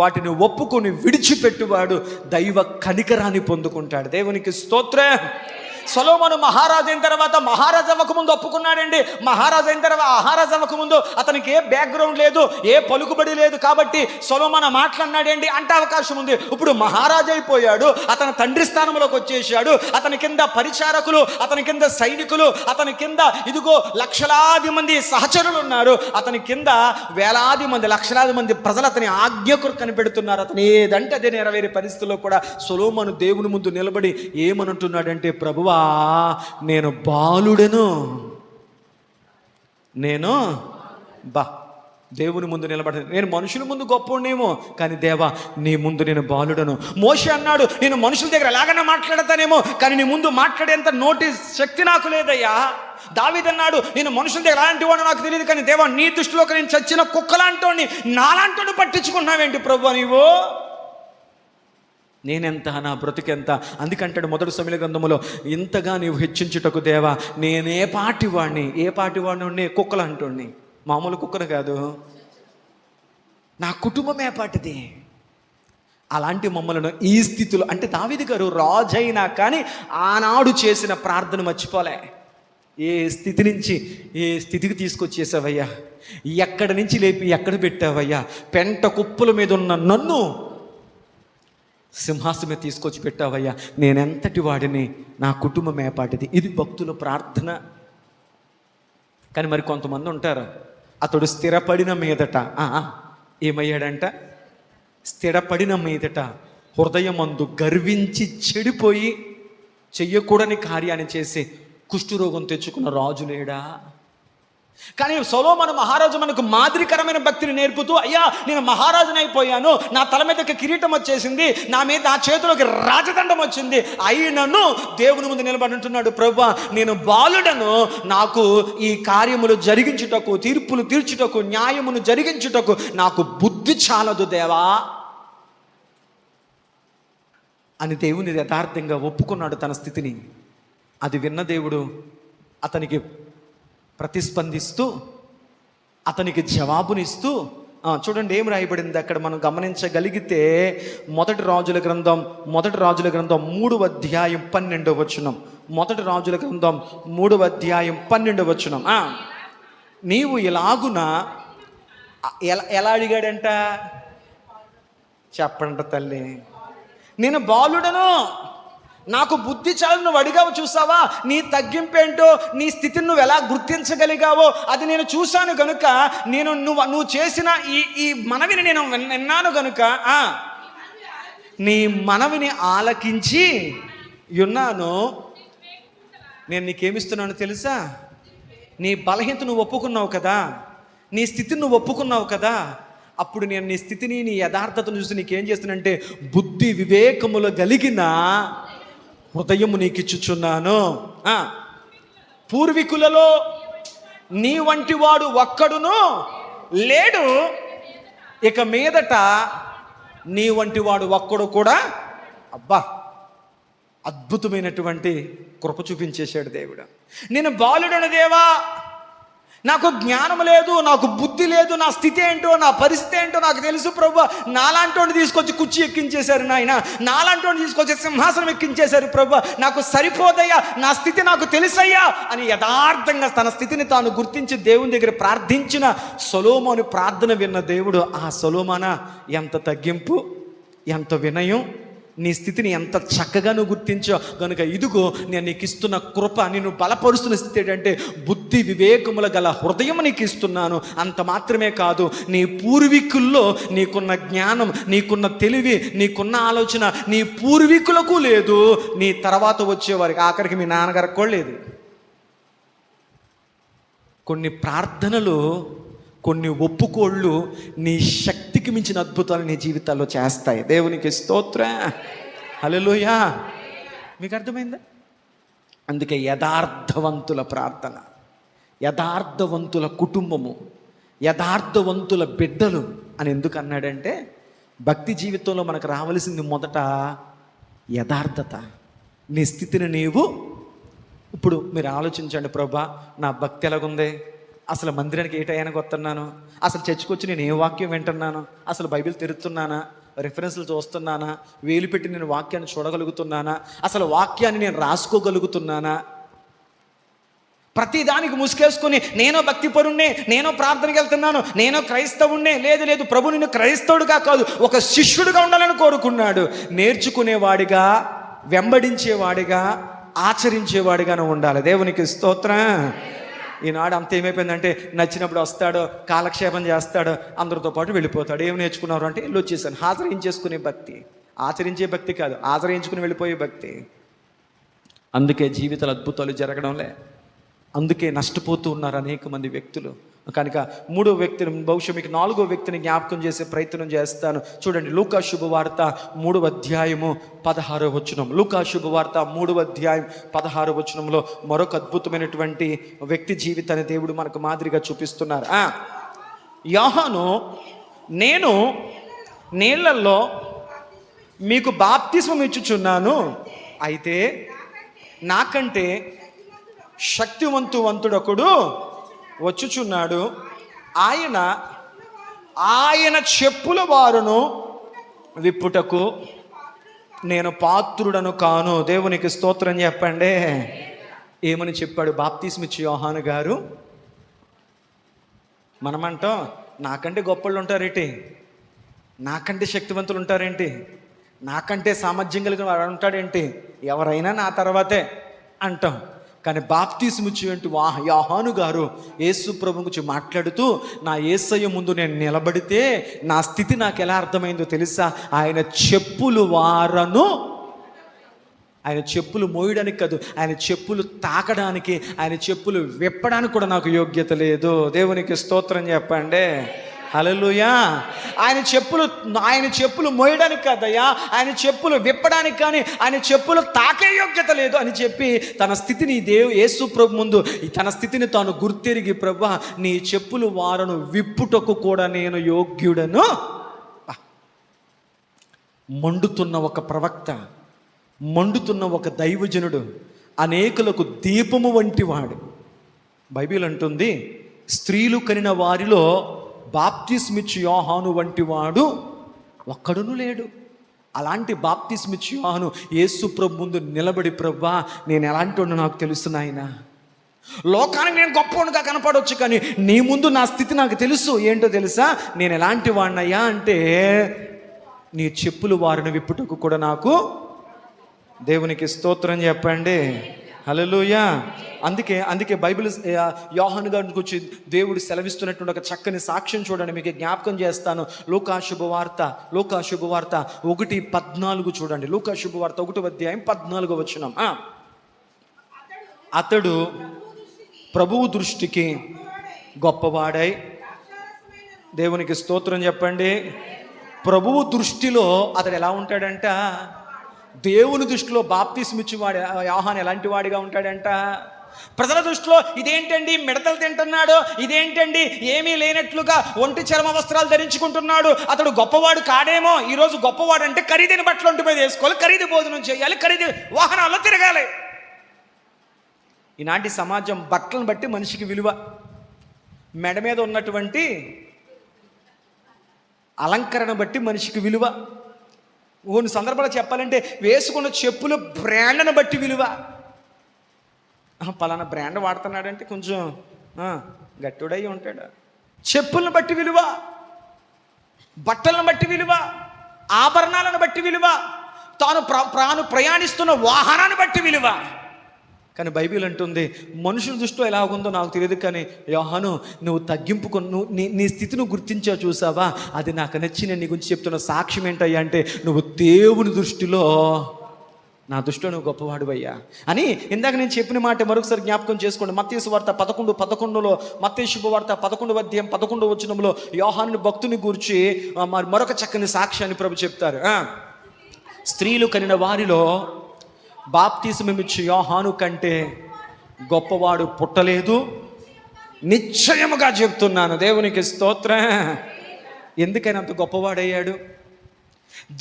వాటిని ఒప్పుకొని విడిచిపెట్టువాడు దైవ కనికరాన్ని పొందుకుంటాడు. దేవునికి స్తోత్రం. సొలొమోను మహారాజు అయిన తర్వాత మహారాజు అవ్వకముందు ఒప్పుకున్నాడండి. మహారాజు అయిన తర్వాత మహారాజు అవ్వకముందు అతనికి ఏ బ్యాక్గ్రౌండ్ లేదు, ఏ పలుకుబడి లేదు. కాబట్టి సొలొమోను మాట్లాడినాడండి అంటే అవకాశం ఉంది. ఇప్పుడు మహారాజు అయిపోయాడు, అతని తండ్రి స్థానంలోకి వచ్చేసాడు. అతని కింద పరిచారకులు, అతని కింద సైనికులు, అతని కింద ఇదిగో లక్షలాది మంది సహచరులు ఉన్నారు. అతని కింద వేలాది మంది, లక్షలాది మంది ప్రజలు అతని ఆజ్ఞకు కనిపెడుతున్నారు. అతను ఏదంటే అదే నెరవేరే పరిస్థితుల్లో కూడా సొలొమోను దేవుని ముందు నిలబడి ఏమనుంటున్నాడంటే, ప్రభువా నేను బాలుడను, నేను దేవుని ముందు నిలబడ, నేను మనుషుల ముందు గొప్పనేమో కానీ దేవా నీ ముందు నేను బాలుడను. మోషే అన్నాడు, నేను మనుషుల దగ్గర ఎలాగైనా మాట్లాడతానేమో కానీ నీ ముందు మాట్లాడేంత నోటి శక్తి నాకు లేదయ్యా. దావీదు అన్నాడు, నేను మనుషుల దగ్గర ఎలాంటి వాడు నాకు తెలియదు కానీ దేవా నీ దృష్టిలోకి నేను చచ్చిన కుక్కలాంటోని నాలాంటోని పట్టించుకున్నావేంటి ప్రభు నీవు? నేనెంత, నా బ్రతుకెంత. అందుకంటాడు మొదటి సమూయేలు గ్రంథములో, ఇంతగా నీవు హెచ్చించుటకు దేవా నేనే పాటివాడిని. ఏ పాటివాడిని? కుక్కలు అంటోడిని, మామూలు కుక్కను కాదు, నా కుటుంబం ఏ పాటిది. అలాంటి మమ్మలను ఈ స్థితిలో, అంటే దావీదు గారు రాజైనా కానీ ఆనాడు చేసిన ప్రార్థన మర్చిపోలే. ఏ స్థితి నుంచి ఏ స్థితికి తీసుకొచ్చేసావయ్యా, ఎక్కడి నుంచి లేపి ఎక్కడ పెట్టావయ్యా, పెంట కుప్పల మీద ఉన్న నన్ను సింహాసనం తీసుకొచ్చి పెట్టావయ్యా, నేనెంతటి వాడిని, నా కుటుంబం ఏపాటిది. ఇది భక్తుల ప్రార్థన. కానీ మరి కొంతమంది ఉంటారు, అతడు స్థిరపడిన మీదట ఏమయ్యాడంట, స్థిరపడిన మీదట హృదయమందు గర్వించి చెడిపోయి చెయ్యకూడని కార్యాన్ని చేసి కుష్ఠరోగం తెచ్చుకున్న రాజు లేడా? కానీ సొలొమోను మహారాజు మనకు మాదిరికరమైన భక్తిని నేర్పుతూ, అయ్యా నేను మహారాజుని అయిపోయాను, నా తల మీదకి కిరీటం వచ్చేసింది, నా చేతిలోకి రాజదండం వచ్చింది, అయినను దేవుని ముందు నిలబడి ఉంటున్నాడు, ప్రభువా నేను బాలుడను, నాకు ఈ కార్యములు జరిగించుటకు, తీర్పులు తీర్చుటకు, న్యాయమును జరిగించుటకు నాకు బుద్ధి చాలదు దేవా అని దేవుని యథార్థంగా ఒప్పుకున్నాడు తన స్థితిని. అది విన్న దేవుడు అతనికి ప్రతిస్పందిస్తూ, అతనికి జవాబునిస్తూ, చూడండి ఏం రాయబడింది అక్కడ మనం గమనించగలిగితే, మొదటి రాజుల గ్రంథం 3వ అధ్యాయం 12వ వచనం. మొదటి రాజుల గ్రంథం 3వ అధ్యాయం 12వ వచనం. నీవు ఇలాగున ఎలా అడిగాడంట చెప్పండి తల్లి, నేను బాలుడను, నాకు బుద్ధి చాలు, నువ్వు అడిగావు. చూసావా నీ తగ్గింపేంటో, నీ స్థితిని నువ్వు ఎలా గుర్తించగలిగావో అది నేను చూశాను గనుక, నేను నువ్వు చేసిన ఈ మనవిని నేను విన్నాను గనుక నీ మనవిని ఆలకించి ఉన్నాను. నేను నీకేమిస్తున్నాను తెలుసా? నీ బలహీనత నువ్వు ఒప్పుకున్నావు కదా, నీ స్థితిని నువ్వు ఒప్పుకున్నావు కదా, అప్పుడు నేను నీ స్థితిని, నీ యథార్థతను చూసి నీకేం చేస్తున్నానంటే బుద్ధి వివేకములు కలిగిన హృదయము నీకు ఇచ్చుచున్నాను. పూర్వీకులలో నీ వంటి వాడు ఒక్కడును లేడు, ఇక మీదట నీ వంటి వాడు ఒక్కడు కూడా. అబ్బా, అద్భుతమైనటువంటి కృప చూపించేశాడు దేవుడు. నేను బాలుడను దేవా, నాకు జ్ఞానం లేదు, నాకు బుద్ధి లేదు, నా స్థితి ఏంటో, నా పరిస్థితి ఏంటో నాకు తెలుసు ప్రభువా. నాలాంటి తీసుకొచ్చి కుర్చీ ఎక్కించేశారు నాయన, నాలాంటి తీసుకొచ్చి సింహాసనం ఎక్కించేశారు ప్రభువా, నాకు సరిపోదయ్యా, నా స్థితి నాకు తెలుసయ్యా అని యథార్థంగా తన స్థితిని తాను గుర్తించి దేవుని దగ్గర ప్రార్థించిన సొలొమోను ప్రార్థన విన్న దేవుడు, ఆ సొలొమోనా ఎంత తగ్గింపు, ఎంత వినయం, నీ స్థితిని ఎంత చక్కగా నువ్వు గుర్తించో కనుక ఇదిగో నేను నీకు ఇస్తున్న కృప, నిన్ను బలపరుస్తున్న స్థితి ఏంటంటే బుద్ధి వివేకముల గల హృదయం నీకు ఇస్తున్నాను. అంత మాత్రమే కాదు, నీ పూర్వీకుల్లో నీకున్న జ్ఞానం, నీకున్న తెలివి, నీకున్న ఆలోచన నీ పూర్వీకులకు లేదు, నీ తర్వాత వచ్చేవారికి, ఆఖరికి మీ నాన్నగారికి కూడా లేదు. కొన్ని ప్రార్థనలు, కొన్ని ఒప్పుకోళ్ళు నీ శక్తికి మించిన అద్భుతాలు నీ జీవితాల్లో చేస్తాయి. దేవునికి స్తోత్రం, హల్లెలూయా. మీకు అర్థమైందా? అందుకే యథార్థవంతుల ప్రార్థన, యథార్థవంతుల కుటుంబము, యథార్థవంతుల బిడ్డలు అని ఎందుకు అన్నాడంటే, భక్తి జీవితంలో మనకు రావలసింది మొదట యథార్థత. నీ స్థితిని నీవు ఇప్పుడు మీరు ఆలోచించండి, ప్రభా నా భక్తి ఎలాగుంది, అసలు మందిరానికి ఏ టైంకి వస్తున్నాను, అసలు చర్చికి వచ్చి నేను ఏ వాక్యం వింటున్నాను, అసలు బైబిల్ తెరుస్తున్నానా, రిఫరెన్స్లు చూస్తున్నానా, వేలు పెట్టి నేను వాక్యాన్ని చూడగలుగుతున్నానా, అసలు వాక్యాన్ని నేను రాసుకోగలుగుతున్నానా, ప్రతిదానికి ముసుకేసుకుని నేనో భక్తిపరుణ్ణే, నేనో ప్రార్థనకి వెళ్తున్నాను, నేనో క్రైస్తవుణ్ణే. లేదు, ప్రభు నిన్ను క్రైస్తవుడిగా కాదు, ఒక శిష్యుడిగా ఉండాలని కోరుకున్నాడు. నేర్చుకునేవాడిగా, వెంబడించేవాడిగా, ఆచరించేవాడిగానే ఉండాలి. దేవునికి స్తోత్రం. ఈనాడు అంత ఏమైపోయిందంటే, నచ్చినప్పుడు వస్తాడు, కాలక్షేపం చేస్తాడు, అందరితో పాటు వెళ్ళిపోతాడు. ఏమి నేర్చుకున్నారు అంటే, ఇల్లు వచ్చేసాను. ఆచరించేసుకునే భక్తి, ఆచరించే భక్తి కాదు, ఆచరించుకుని వెళ్ళిపోయే భక్తి. అందుకే జీవితాలు అద్భుతాలు జరగడంలే, అందుకే నష్టపోతూ ఉన్నారు అనేక మంది వ్యక్తులు. కనుక మూడో వ్యక్తిని, బహుశా మీకు నాలుగో వ్యక్తిని జ్ఞాపకం చేసే ప్రయత్నం చేస్తాను. చూడండి, లూకా శుభవార్త 3వ అధ్యాయము 16వ వచనం. లూకా శుభవార్త 3వ అధ్యాయం 16వ వచనంలో మరొక అద్భుతమైనటువంటి వ్యక్తి జీవితాన్ని దేవుడు మనకు మాదిరిగా చూపిస్తున్నారు. యోహాను, నేను నీళ్లలో మీకు బాప్తిస్మం ఇచ్చుచున్నాను, అయితే నాకంటే శక్తివంతుడొకడు వచ్చుచున్నాడు, ఆయన చెప్పుల వారును విప్పుటకు నేను పాత్రుడను కాను. దేవునికి స్తోత్రం చెప్పండి. ఏమని చెప్పాడు బాప్తిస్మిచ్చి యోహాను గారు? మనమంటాం, నాకంటే గొప్పళ్ళు ఉంటారేంటి, నాకంటే శక్తివంతులు ఉంటారేంటి, నాకంటే సామర్థ్యం కలిగిన వాడు ఉంటాడేంటి, ఎవరైనా నా తర్వాతే అంటాం. కానీ బాప్తిస్మిచ్చేంటి యోహాను గారు యేసు ప్రభు గురించి మాట్లాడుతూ, నా యేసయ్య ముందు నేను నిలబడితే నా స్థితి నాకు ఎలా అర్థమైందో తెలుసా? ఆయన చెప్పులు వారను, ఆయన చెప్పులు మోయడానికి కాదు, ఆయన చెప్పులు తాకడానికి, ఆయన చెప్పులు విప్పడానికి కూడా నాకు యోగ్యత లేదు. దేవునికి స్తోత్రం చెప్పండి. హల్లెలూయా. ఆయన చెప్పులు మోయడానికి కాదయ్యా, ఆయన చెప్పులు విప్పడానికి కానీ, ఆయన చెప్పులు తాకే యోగ్యత లేదు అని చెప్పి తన స్థితిని యేసు ప్రభు ముందు తన స్థితిని తాను గుర్తెరిగి, ప్రభువా నీ చెప్పులు వారను విప్పుటకు కూడా నేను యోగ్యుడను. మండుతున్న ఒక ప్రవక్త, మండుతున్న ఒక దైవజనుడు, అనేకులకు దీపము వంటి వాడు. బైబిల్ అంటుంది, స్త్రీలు కనిన వారిలో బాప్తిస్మిచ్చి యోహాను వంటి వాడు ఒక్కడును లేడు. అలాంటి బాప్తిస్మిచ్చి యోహాను యేసు ప్రభు ముందు నిలబడి, ప్రభువా నేను ఎలాంటి వాడినో నాకు తెలుసు నాయనా, లోకానికి నేను గొప్పవాడిగా కనపడవచ్చు, కానీ నీ ముందు నా స్థితి నాకు తెలుసు. ఏంటో తెలుసా? నేను ఎలాంటి వాడినయ్యా అంటే, నీ చెప్పులు వారిని విప్పుటకు కూడా నాకు. దేవునికి స్తోత్రం చెప్పండి. హల్లెలూయా. అందుకే బైబిల్ యోహాను గారి గురించి దేవుడు సెలవిస్తున్నటువంటి ఒక చక్కని సాక్ష్యం చూడండి, మీకు జ్ఞాపకం చేస్తాను. లూకా శుభవార్త 1:14 చూడండి. లూకా శుభవార్త 1వ అధ్యాయం 14వ వచనం. అతడు ప్రభువు దృష్టికి గొప్పవాడై, దేవునికి స్తోత్రం చెప్పండి. ప్రభువు దృష్టిలో అతడు ఎలా ఉంటాడంట? దేవుని దృష్టిలో బాప్తిస్మిచ్చేవాడు యోహాను ఎలాంటి వాడిగా ఉంటాడంట? ప్రజల దృష్టిలో ఇదేంటండి మిడతలు తింటున్నాడు, ఇదేంటండి ఏమీ లేనట్లుగా ఒంటి చర్మ వస్త్రాలు ధరించుకుంటున్నాడు, అతడు గొప్పవాడు కాడేమో. ఈరోజు గొప్పవాడు అంటే ఖరీదైన బట్టలు ఒంటి మీద వేసుకోవాలి, ఖరీదు భోజనం చేయాలి, ఖరీదు వాహనాల్లో తిరగాలి. ఈనాటి సమాజం బట్టలను బట్టి మనిషికి విలువ, మెడ మీద ఉన్నటువంటి అలంకరణ బట్టి మనిషికి విలువ, కొన్ని సందర్భాలు చెప్పాలంటే వేసుకున్న చెప్పుల బ్రాండ్ను బట్టి విలువ. పలానా బ్రాండ్ వాడుతున్నాడంటే కొంచెం గట్టుడై ఉంటాడు. చెప్పులను బట్టి విలువ, బట్టలను బట్టి విలువ, ఆభరణాలను బట్టి విలువ, తాను ప్రయాణిస్తున్న వాహనాన్ని బట్టి విలువ. కానీ బైబిల్ అంటుంది, మనుషుల దృష్టిలో ఎలా ఉందో నాకు తెలియదు, కానీ యోహాను నువ్వు తగ్గింపుకొని నీ స్థితిని గుర్తించావు చూసావా, అది నాకు నచ్చిన నీ గురించి చెప్తున్న సాక్ష్యం ఏంటయ్యా అంటే, నువ్వు దేవుని దృష్టిలో, నా దృష్టిలో నువ్వు గొప్పవాడువయ్యా అని. ఇందాక నేను చెప్పిన మాట మరొకసారి జ్ఞాపకం చేసుకోండి. మత్తయి సువార్త 11:11లో, మత్తయి శుభవార్త 11వ అధ్యాయం 11వ వచనంలో యోహాను భక్తుని గూర్చి మరొక చక్కని సాక్ష్యాన్ని ప్రభు చెప్తారు. స్త్రీలు కనిన వారిలో బాప్తిస్మమిచ్చు యోహాను కంటే గొప్పవాడు పుట్టలేదు, నిశ్చయముగా చెప్తున్నాను. దేవునికి స్తోత్రం. ఎందుకని అంత గొప్పవాడయ్యాడు?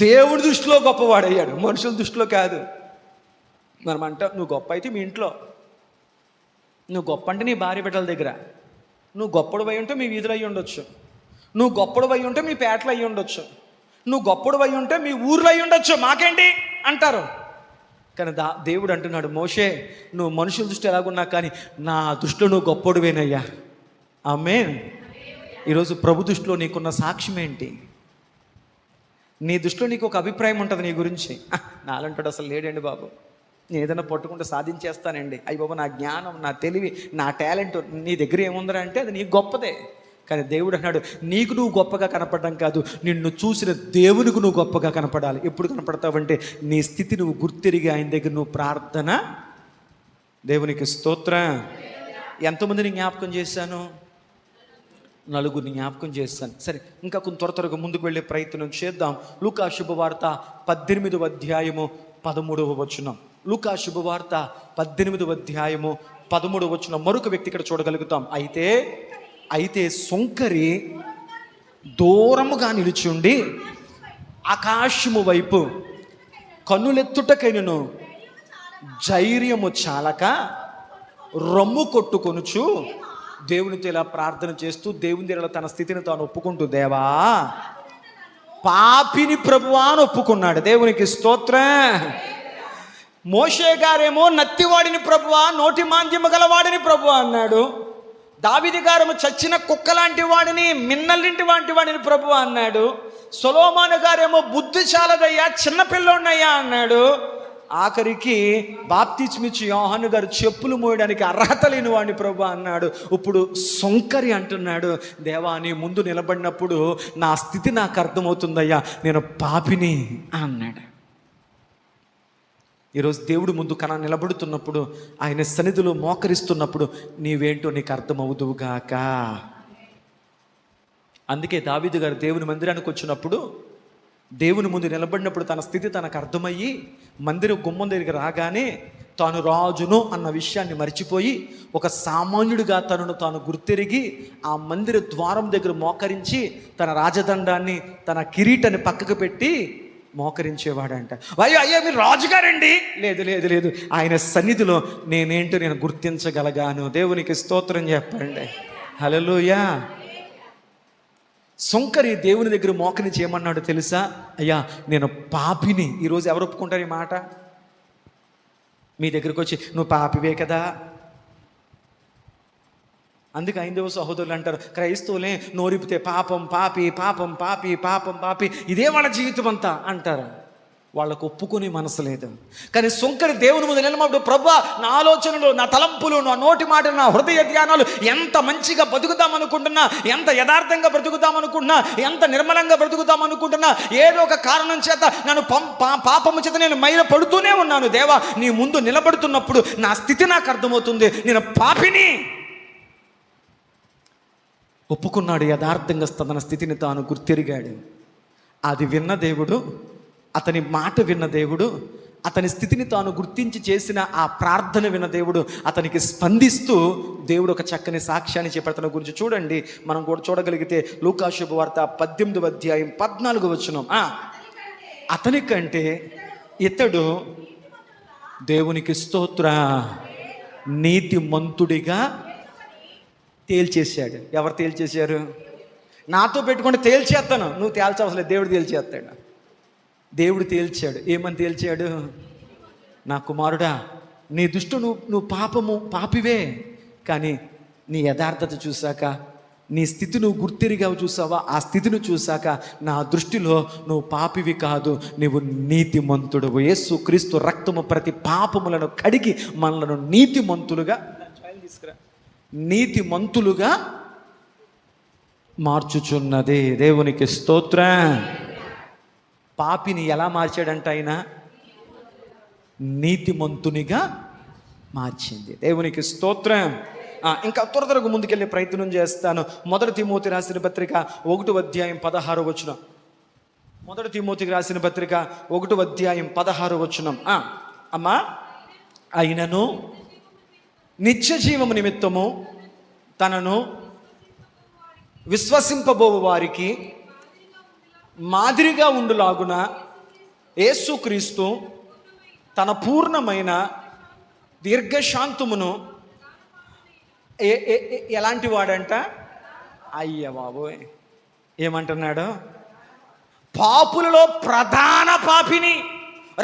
దేవుడి దృష్టిలో గొప్పవాడయ్యాడు, మనుషుల దృష్టిలో కాదు. మనం అంటాం, నువ్వు గొప్ప అయితే మీ ఇంట్లో, నువ్వు గొప్ప అంటే నీ భార్య బిడ్డల దగ్గర, నువ్వు గొప్పడు అయి ఉంటే మీ వీధులు అయ్యి ఉండొచ్చు, నువ్వు గొప్పడు అయి ఉంటే మీ పేటలు అయ్యి ఉండొచ్చు, నువ్వు గొప్పడు అయి ఉంటే మీ ఊర్లో అయ్యి ఉండొచ్చు, మాకేంటి అంటారు. కానీ దేవుడు అంటున్నాడు, మోషే నువ్వు మనుషుల దృష్టి ఎలాగున్నా కానీ నా దృష్టిలో నువ్వు గొప్పడువేనయ్యా. ఆమేన్. ఈరోజు ప్రభు దృష్టిలో నీకున్న సాక్ష్యం ఏంటి? నీ దృష్టిలో నీకు ఒక అభిప్రాయం ఉంటుంది నీ గురించి. నాలంటాడు అసలు లేడండి బాబు, నేను ఏదైనా పట్టుకుంటే సాధించేస్తానండి, అయ్యి బాబు నా జ్ఞానం, నా తెలివి, నా టాలెంట్ నీ దగ్గర ఏముందరా అంటే అది నీకు గొప్పదే. కానీ దేవుడు అన్నాడు, నీకు నువ్వు గొప్పగా కనపడడం కాదు, నిన్ను చూసిన దేవునికి నువ్వు గొప్పగా కనపడాలి. ఎప్పుడు కనపడతావంటే నీ స్థితి నువ్వు గుర్తిరిగి ఆయన దగ్గర నువ్వు ప్రార్థన. దేవునికి స్తోత్రం. ఎంతమందిని జ్ఞాపకం చేశాను? 4 జ్ఞాపకం చేస్తాను. సరే, ఇంకా కొంత త్వరగా ముందుకు వెళ్ళే ప్రయత్నం చేద్దాం. లూకా శుభవార్త 18వ అధ్యాయము 13వ వచనం. లూకా శుభవార్త 18వ అధ్యాయము 13వ వచనం. మరొక వ్యక్తి ఇక్కడ చూడగలుగుతాం. అయితే సుంకరి దూరముగా నిలిచుండి ఆకాశము వైపు కన్నులెత్తుటకైనను ధైర్యము చాలక రొమ్ము కొట్టుకొనుచు దేవునితో ఇలా ప్రార్థన చేస్తూ దేవుని దగ్గర తన స్థితిని తాను ఒప్పుకుంటూ, దేవా పాపిని ప్రభువా అని ఒప్పుకున్నాడు. దేవునికి స్తోత్రం. మోషే గారేమో నత్తివాడిని ప్రభువా, నోటి మాంద్యము గలవాడిని ప్రభువా అన్నాడు. దావీదు గారేమో చచ్చిన కుక్క లాంటి వాడిని, మిన్నల్లింటి వంటి వాడిని ప్రభువా అన్నాడు. సొలొమోను గారేమో బుద్ధి చాలదయ్యా, చిన్నపిల్లోన్నయ్యా అన్నాడు. ఆఖరికి బాప్తిస్మిచ్చి యోహాను గారు చెప్పులు మోయడానికి అర్హత లేని వాడిని ప్రభు అన్నాడు. ఇప్పుడు సుంకరి అంటున్నాడు, దేవా నీ ముందు నిలబడినప్పుడు నా స్థితి నాకు అర్థమవుతుందయ్యా, నేను పాపిని అన్నాడు. ఈరోజు దేవుడు ముందు నిలబడుతున్నప్పుడు, ఆయన సన్నిధిలో మోకరిస్తున్నప్పుడు నీవేంటో నీకు అర్థమవుదువుగాక. అందుకే దావీదు గారు దేవుని మందిరానికి వచ్చినప్పుడు, దేవుని ముందు నిలబడినప్పుడు తన స్థితి తనకు అర్థమయ్యి మందిర గుమ్మం దగ్గరికి రాగానే తాను రాజును అన్న విషయాన్ని మర్చిపోయి ఒక సామాన్యుడిగా తనను తాను గుర్తెరిగి ఆ మందిర ద్వారం దగ్గర మోకరించి తన రాజదండాన్ని, తన కిరీటాన్ని పక్కకు పెట్టి మోకరించేవాడంట. అయ్యో మీరు రాజుగారండి? లేదు లేదు లేదు, ఆయన సన్నిధిలో నేనేంటో నేను గుర్తించగలగాను. దేవునికి స్తోత్రం చెప్పండి. హల్లెలూయా. సుంకరి దేవుని దగ్గర మోకరించి ఏమన్నాడు తెలుసా? అయ్యా నేను పాపిని. ఈరోజు ఎవరు ఒప్పుకుంటారు ఈ మాట? మీ దగ్గరికి వచ్చి నువ్వు పాపివే కదా. అందుకే హైందవ సహోదరులు అంటారు, క్రైస్తవులే నోరిపితే పాపం పాపి, పాపం పాపి, పాపం పాపి, ఇదే వాళ్ళ జీవితం అంతా అంటారు. వాళ్ళకు ఒప్పుకునే మనసు లేదు. కానీ సుంకరి దేవుని ముందు నిలబడు, ప్రభువా నా ఆలోచనలు, నా తలంపులు, నా నోటి మాటలు, నా హృదయ ధ్యానాలు ఎంత మంచిగా బతుకుదామనుకుంటున్నా, ఎంత యథార్థంగా బ్రతుకుదామనుకుంటున్నా, ఎంత నిర్మలంగా బ్రతుకుదామనుకుంటున్నా, ఏదో ఒక కారణం చేత నన్ను పాపము చేత నేను మైల పడుతూనే ఉన్నాను. దేవా నీ ముందు నిలబడుతున్నప్పుడు నా స్థితి నాకు అర్థమవుతుంది, నేను పాపిని ఒప్పుకున్నాడు. యథార్థంగా తన స్థితిని తాను గుర్తెరిగాడు. అది విన్న దేవుడు, అతని మాట విన్న దేవుడు, అతని స్థితిని తాను గుర్తించి చేసిన ఆ ప్రార్థన విన్న దేవుడు అతనికి స్పందిస్తూ దేవుడు ఒక చక్కని సాక్ష్యాన్ని చెప్పి అతని గురించి చూడండి. మనం కూడా చూడగలిగితే లూకా శుభవార్త 18వ అధ్యాయం 14వ వచనం. అతని కంటే ఇతడు దేవునికి స్తోత్ర నీతిమంతుడిగా తేల్చేశాడు. ఎవరు తేల్చేశారు? నాతో పెట్టుకుంటే తేల్చేస్తాను. నువ్వు తేల్చవసలేదు, దేవుడు తేల్చేస్తాడు. దేవుడు తేల్చాడు. ఏమని తేల్చాడు? నా కుమారుడా నీ దృష్టి నువ్వు పాపివే, కానీ నీ యథార్థత చూశాక, నీ స్థితి నువ్వు గుర్తెరిగావు చూసావా, ఆ స్థితిని చూశాక నా దృష్టిలో నువ్వు పాపివి కాదు, నువ్వు నీతిమంతుడు. యేసు క్రీస్తు రక్తము ప్రతి పాపములను కడిగి మనలను నీతిమంతులుగా మార్చుచున్నది. దేవునికి స్తోత్రం. పాపిని ఎలా మార్చాడంట? ఆయన నీతిమంతునిగా మార్చింది. దేవునికి స్తోత్రం. ఇంకా త్వరగా ముందుకెళ్ళే ప్రయత్నం చేస్తాను. 1 తిమోతి రాసిన పత్రిక 1వ అధ్యాయం 16వ వచనం. 1 తిమోతికి రాసిన పత్రిక 1వ అధ్యాయం 16వ వచనం. అమ్మా అయినను నిత్య జీవము నిమిత్తము తనను విశ్వసింపబోవు వారికి మాదిరిగా ఉండులాగున యేసుక్రీస్తు తన పూర్ణమైన దీర్ఘశాంతమును ఎలాంటి వాడంట? అయ్య బాబోయ్, ఏమంటున్నాడు? పాపులలో ప్రధాన పాపిని.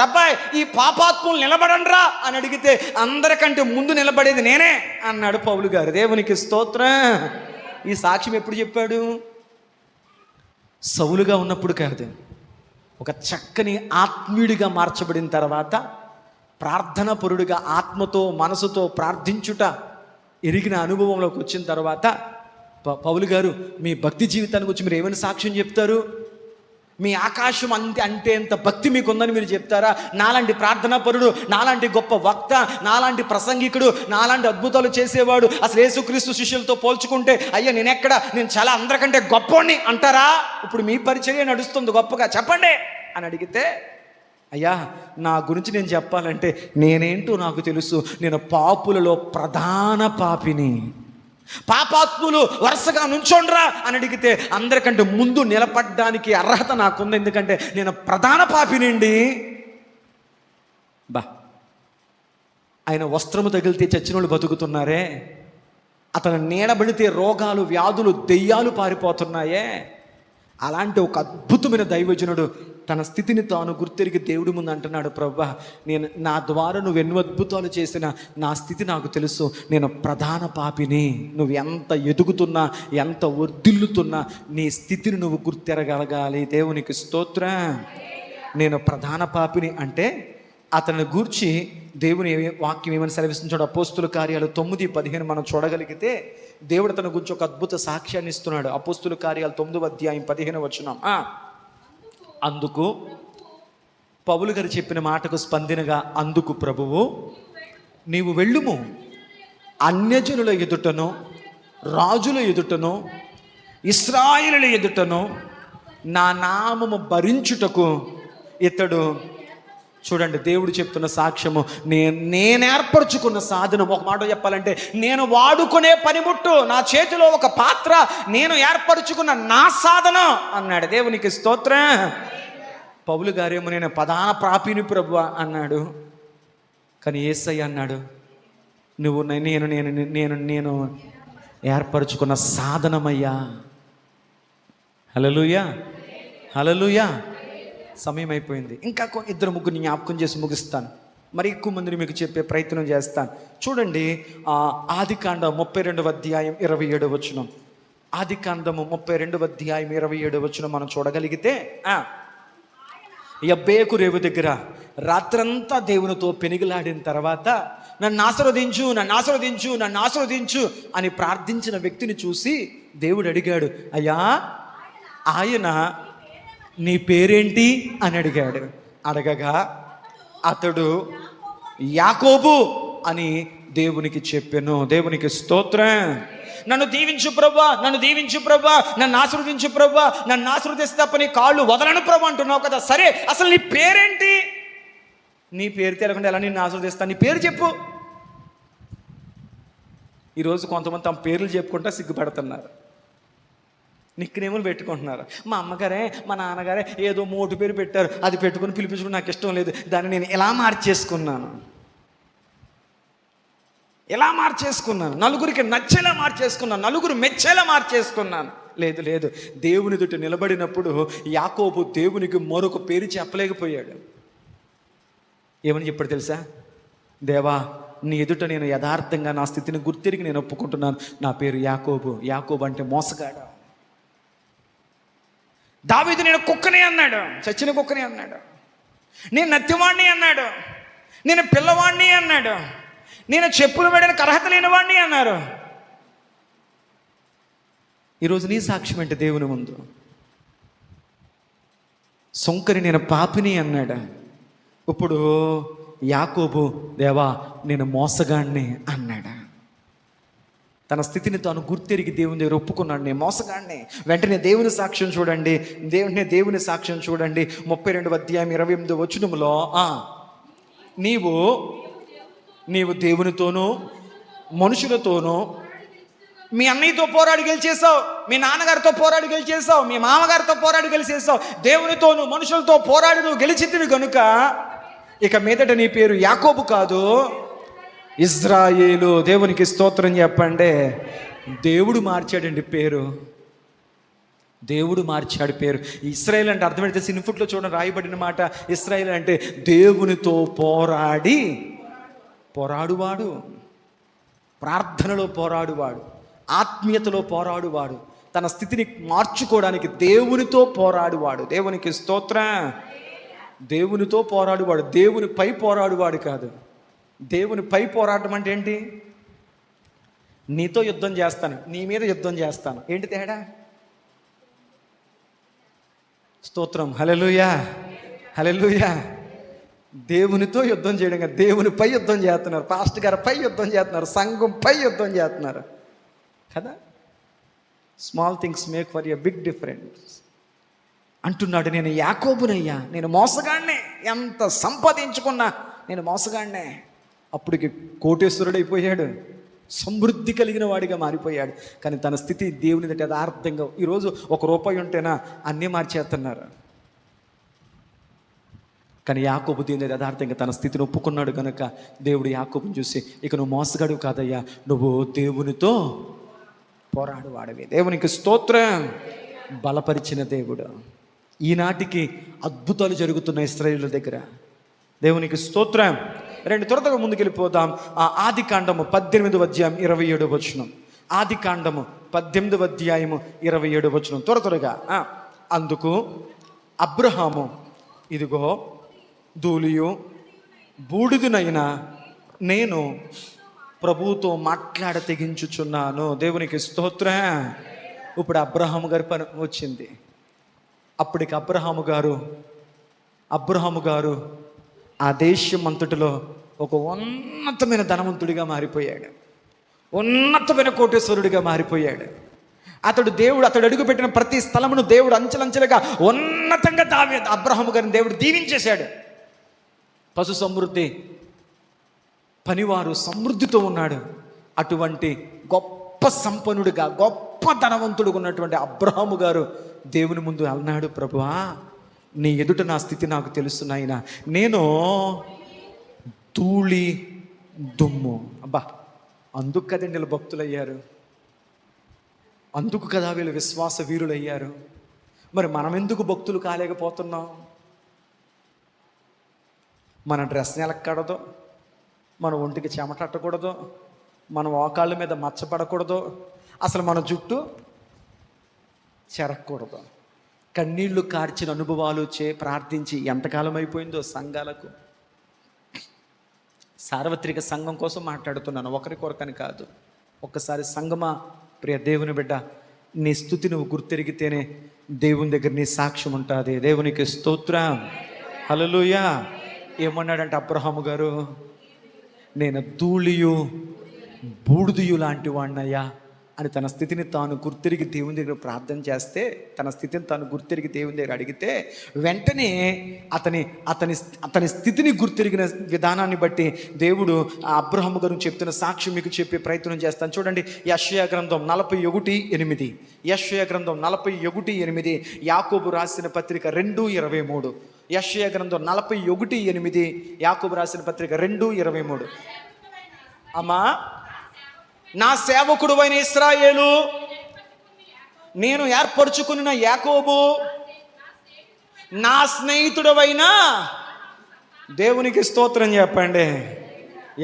రబ్బాయ్, ఈ పాపాత్ములు నిలబడండ్రా అని అడిగితే అందరికంటే ముందు నిలబడేది నేనే అన్నాడు పౌలు గారు. దేవునికి స్తోత్రం. ఈ సాక్ష్యం ఎప్పుడు చెప్పాడు? సౌలుగా ఉన్నప్పుడు కాదు, ఒక చక్కని ఆత్మీయుడిగా మార్చబడిన తర్వాత, ప్రార్థన పరుడిగా ఆత్మతో మనసుతో ప్రార్థించుట ఎరిగిన అనుభవంలోకి వచ్చిన తర్వాత, పౌలు గారు మీ భక్తి జీవితానికి వచ్చి మీరు ఏమైనా సాక్ష్యం చెప్తారు? మీ ఆకాశం అంటే ఎంత భక్తి మీకు ఉందని మీరు చెప్తారా? నాలాంటి ప్రార్థనా పరుడు, నాలాంటి గొప్ప వక్త, నాలాంటి ప్రసంగికుడు, నాలాంటి అద్భుతాలు చేసేవాడు అసలు యేసుక్రీస్తు శిష్యులతో పోల్చుకుంటే అయ్యా నేను చాలా అందరికంటే గొప్పోడిని అంటారా? ఇప్పుడు మీ పరిచర్య నడుస్తుంది గొప్పగా, చెప్పండి అని అడిగితే, అయ్యా నా గురించి నేను చెప్పాలంటే నేనేంటో నాకు తెలుసు. నేను పాపులలో ప్రధాన పాపిని. పాపాత్ములు వరుసగా నుంచోండ్రా అని అడిగితే అందరికంటే ముందు నిలబడ్డానికి అర్హత నాకుంది, ఎందుకంటే నేను ప్రధాన పాపినండి. ఆయన వస్త్రము తగిలితే చచ్చిన వాళ్ళు బతుకుతున్నారే, అతను నీడబడితే రోగాలు, వ్యాధులు, దెయ్యాలు పారిపోతున్నాయే. అలాంటి ఒక అద్భుతమైన దైవజనుడు తన స్థితిని తాను గుర్తెరిగి దేవుడి ముందు అంటున్నాడు, ప్రభువా నా ద్వారా నువ్వు ఎన్నో అద్భుతాలు చేసిన నా స్థితి నాకు తెలుసు. నేను ప్రధాన పాపిని. నువ్వు ఎంత ఎదుగుతున్నా, ఎంత వర్ధిల్లుతున్నా నీ స్థితిని నువ్వు గుర్తెరగలగాలి. దేవునికి స్తోత్రం. నేను ప్రధాన పాపిని అంటే అతన్ని గూర్చి దేవుని వాక్యం ఏమని సెలవిస్తుంది చూడ. అపోస్తుల కార్యాలు 9:15 మనం చూడగలిగితే దేవుడు తన గురించి ఒక అద్భుత సాక్ష్యాన్ని ఇస్తున్నాడు. అపోస్తుల కార్యాలు 9:15 అందుకు పౌలు గారు చెప్పిన మాటకు స్పందనగా, అందుకు ప్రభువు నీవు వెళ్ళుము, అన్యజనుల ఎదుటను రాజుల ఎదుటను ఇశ్రాయేలుల ఎదుటను నా నామము భరించుటకు ఇతడు. చూడండి, దేవుడు చెప్తున్న సాక్ష్యము, నేను ఏర్పరచుకున్న సాధనం. ఒక మాట చెప్పాలంటే నేను వాడుకునే పనిముట్టు, నా చేతిలో ఒక పాత్ర, నేను ఏర్పరచుకున్న నా సాధనం అన్నాడు. దేవునికి స్తోత్రం. పౌలు గారేమో నేను ప్రధాన పాపిని ప్రభువా అన్నాడు. కానీ యేసయ్య అన్నాడు, నువ్వు నేను నేను నేను నేను ఏర్పరచుకున్న సాధనమయ్యా. హల్లెలూయా, హల్లెలూయా. సమయం అయిపోయింది. ఇంకా ఇద్దరు ముగ్గురిని జ్ఞాపకం చేసి ముగిస్తాను. మరి ఎక్కువ మందిని మీకు చెప్పే ప్రయత్నం చేస్తాను. చూడండి, ఆదికాండం 32:27. ఆదికాండము 32:27 మనం చూడగలిగితే, యబ్బేకు రేవు దగ్గర రాత్రంతా దేవునితో పెనుగులాడిన తర్వాత నన్ను ఆశీర్వదించు, నన్ను ఆశీర్వదించు, నన్ను ఆశీర్వదించు అని ప్రార్థించిన వ్యక్తిని చూసి దేవుడు అడిగాడు, అయ్యా ఆయన నీ పేరేంటి అని అడిగాడు. అడగగా అతడు యాకోబు అని దేవునికి చెప్పాను. దేవునికి స్తోత్రం. నన్ను దీవించు ప్రభా, నన్ను దీవించు ప్రభా, నన్ను ఆశీర్వదించు ప్రభా, నన్ను ఆశీర్వదిస్తే తప్ప నీ కాళ్ళు వదలను ప్రభా అంటున్నావు కదా. సరే, అసలు నీ పేరేంటి? నీ పేరు తెలియకుండా ఎలా నిన్ను ఆశీర్వదిస్తాను? నీ పేరు చెప్పు. ఈరోజు కొంతమంది తమ పేర్లు చెప్పుకుంటా సిగ్గుపడుతున్నారు, నిక్నేములు పెట్టుకుంటున్నారు. మా అమ్మగారే మా నాన్నగారే ఏదో మోటు పేరు పెట్టారు, అది పెట్టుకుని పిలిపించుకుని నాకు ఇష్టం లేదు, దాన్ని నేను ఎలా మార్చేసుకున్నాను, నలుగురికి నచ్చేలా మార్చేసుకున్నాను, నలుగురు మెచ్చేలా మార్చేసుకున్నాను. లేదు లేదు, దేవుని ఎదుట నిలబడినప్పుడు యాకోబు దేవునికి మరొక పేరు చెప్పలేకపోయాడు. ఏమని చెప్పాడు తెలుసా? దేవా, నీ ఎదుట నేను యథార్థంగా నా స్థితిని గుర్తిరిగి నేను ఒప్పుకుంటున్నాను. నా పేరు యాకోబు. యాకోబు అంటే మోసగాడు. దావీదు నేను కుక్కని అన్నాడు, చచ్చిన కుక్కని అన్నాడు. నేను నత్తివాణ్ణి అన్నాడు, నేను పిల్లవాణ్ణి అన్నాడు, నేను చెప్పులు వేయడానికి అర్హత లేనివాణ్ణి అన్నారు. ఈరోజు నీ సాక్ష్యం అంటే దేవుని ముందు. సొంకరి నేను పాపిని అన్నాడు. ఇప్పుడు యాకోబు, దేవా నేను మోసగాడిని అన్నాడు. తన స్థితిని తాను గుర్తెరిగి దేవుని దగ్గర ఒప్పుకున్నాడు, నేను మోసగాడిని. వెంటనే దేవుని సాక్ష్యం చూడండి, దేవుని సాక్ష్యం చూడండి. 32:28 నీవు దేవునితోనూ మనుషులతోనూ మీ అన్నయ్యతో పోరాడి గెలిచేసావు, మీ నాన్నగారితో పోరాడి గెలిచేసావు, మీ మామగారితో పోరాడి గెలిచేసావు, దేవునితోను మనుషులతో పోరాడి నువ్వు గెలిచితివి గనుక ఇక మీదట నీ పేరు యాకోబు కాదు, ఇజ్రాయేలు. దేవునికి స్తోత్రం చెప్పండి. దేవుడు మార్చాడండి పేరు, దేవుడు మార్చాడు పేరు. ఇశ్రాయేలు అంటే అర్థమైతే సినిఫుట్లో చూడండి రాయబడిన మాట. ఇశ్రాయేలు అంటే దేవునితో పోరాడువాడు, ప్రార్థనలో పోరాడువాడు, ఆత్మీయతలో పోరాడువాడు, తన స్థితిని మార్చుకోవడానికి దేవునితో పోరాడువాడు. దేవునికి స్తోత్రం. దేవునితో పోరాడువాడు, దేవునిపై పోరాడువాడు కాదు. దేవునిపై పోరాటం అంటే ఏంటి? నీతో యుద్ధం చేస్తాను, నీ మీద యుద్ధం చేస్తాను. ఏంటి తేడా? స్తోత్రం. హల్లెలూయా, హల్లెలూయా. దేవునితో యుద్ధం చేయడం కాదు, దేవునిపై యుద్ధం చేస్తున్నారు. పాస్టర్ గారు పై యుద్ధం చేస్తున్నారు, సంఘంపై యుద్ధం చేస్తున్నారు కదా. Small things make for a big difference అంటున్నాడు. నేను యాకోబునయ్యా, నేను మోసగాడినే, ఎంత సంపాదించుకున్నా నేను మోసగాడినే. అప్పటికి కోటేశ్వరుడు అయిపోయాడు, సమృద్ధి కలిగిన వాడిగా మారిపోయాడు. కానీ తన స్థితి దేవుని దగ్గర యథార్థంగా. ఈరోజు ₹1 ఉంటేనా అన్నీ మార్చేస్తున్నారు. కానీ యాకోబు దేవుని యథార్థంగా తన స్థితిని ఒప్పుకున్నాడు కనుక దేవుడు యాకోబుని చూసి, ఇక నువ్వు మోసగాడు కాదయ్యా, నువ్వు దేవునితో పోరాడువాడివి. దేవునికి స్తోత్రం. బలపరిచిన దేవుడు. ఈనాటికి అద్భుతాలు జరుగుతున్నాయి ఇశ్రాయేలు దగ్గర. దేవునికి స్తోత్రం. త్వరగా ముందుకెళ్ళిపోదాం. ఆది కాండము 18వ అధ్యాయం 27వ వచనం. ఆది కాండము 18వ అధ్యాయము 27వ వచనం. త్వరగా. అందుకు అబ్రహాము, ఇదిగో ధూళియు బూడిదనైనా నేను ప్రభువుతో మాట్లాడ తెగించుచున్నాను. దేవునికి స్తోత్రం. ఇప్పుడు అబ్రహాము గారి పని వచ్చింది. అప్పటికి అబ్రహాము గారు ఆ దేశం అంతటిలో ఒక ఉన్నతమైన ధనవంతుడిగా మారిపోయాడు, ఉన్నతమైన కోటేశ్వరుడిగా మారిపోయాడు. అతడు అడుగుపెట్టిన ప్రతి స్థలమును దేవుడు అంచెలంచెలుగా ఉన్నతంగా అబ్రహాము గారిని దేవుడు దీవించేశాడు. పశు సమృద్ధి, పనివారు సమృద్ధితో ఉన్నాడు. అటువంటి గొప్ప సంపన్నుడిగా, గొప్ప ధనవంతుడుగా ఉన్నటువంటి అబ్రహాము గారు దేవుని ముందు అన్నాడు, ప్రభువా నీ ఎదుట నా స్థితి నాకు తెలుస్తున్నాయినా, నేను ధూళి దుమ్ము. అబ్బా, అందుకు కదండి వీళ్ళు భక్తులయ్యారు, అందుకు కదా వీళ్ళు విశ్వాస వీరులయ్యారు. మరి మనం ఎందుకు భక్తులు కాలేకపోతున్నాం? మన డ్రెస్ నెలక్కడదు, మన ఒంటికి చెమటట్టకూడదు, మన మోకాళ్ళ మీద మచ్చపడకూడదు, అసలు మన జుట్టు చెరక్కూడదు. కన్నీళ్లు కార్చిన అనుభవాలు ప్రార్థించి ఎంతకాలం అయిపోయిందో సంఘాలకు. సార్వత్రిక సంఘం కోసం మాట్లాడుతున్నాను, ఒకరి కొరకని కాదు. ఒక్కసారి సంఘమా, ప్రియ దేవుని బిడ్డ, నీ స్థుతి నువ్వు గుర్తెరిగితేనే దేవుని దగ్గర నీ సాక్ష్యం ఉంటుంది. దేవునికి స్తోత్రం. హల్లెలూయా. ఏమన్నాడంటే అబ్రహాము గారు, నేను ధూళియు బూడిదయు లాంటి వాడినయ్యా అని తన స్థితిని తాను గుర్తిరిగి దేవుని దగ్గర ప్రార్థన చేస్తే, తన స్థితిని తాను గుర్తిరిగి దేవుని దగ్గర అడిగితే, వెంటనే అతని స్థితిని గుర్తిరిగిన విధానాన్ని బట్టి దేవుడు ఆ అబ్రహాము గారు చెప్తున్న సాక్ష్యం మీకు చెప్పే ప్రయత్నం చేస్తాను. చూడండి, యెషయా గ్రంథం 41:8. యెషయా గ్రంథం 41:8. యాకోబు రాసిన పత్రిక 2:23. యెషయా గ్రంథం 41:8. యాకోబు రాసిన పత్రిక 2:23. అమ్మా, నా సేవకుడువైన ఇశ్రాయేలు, నేను ఏర్పరచుకున్న యాకోబు, నా స్నేహితుడవైన, దేవునికి స్తోత్రం చెప్పండి.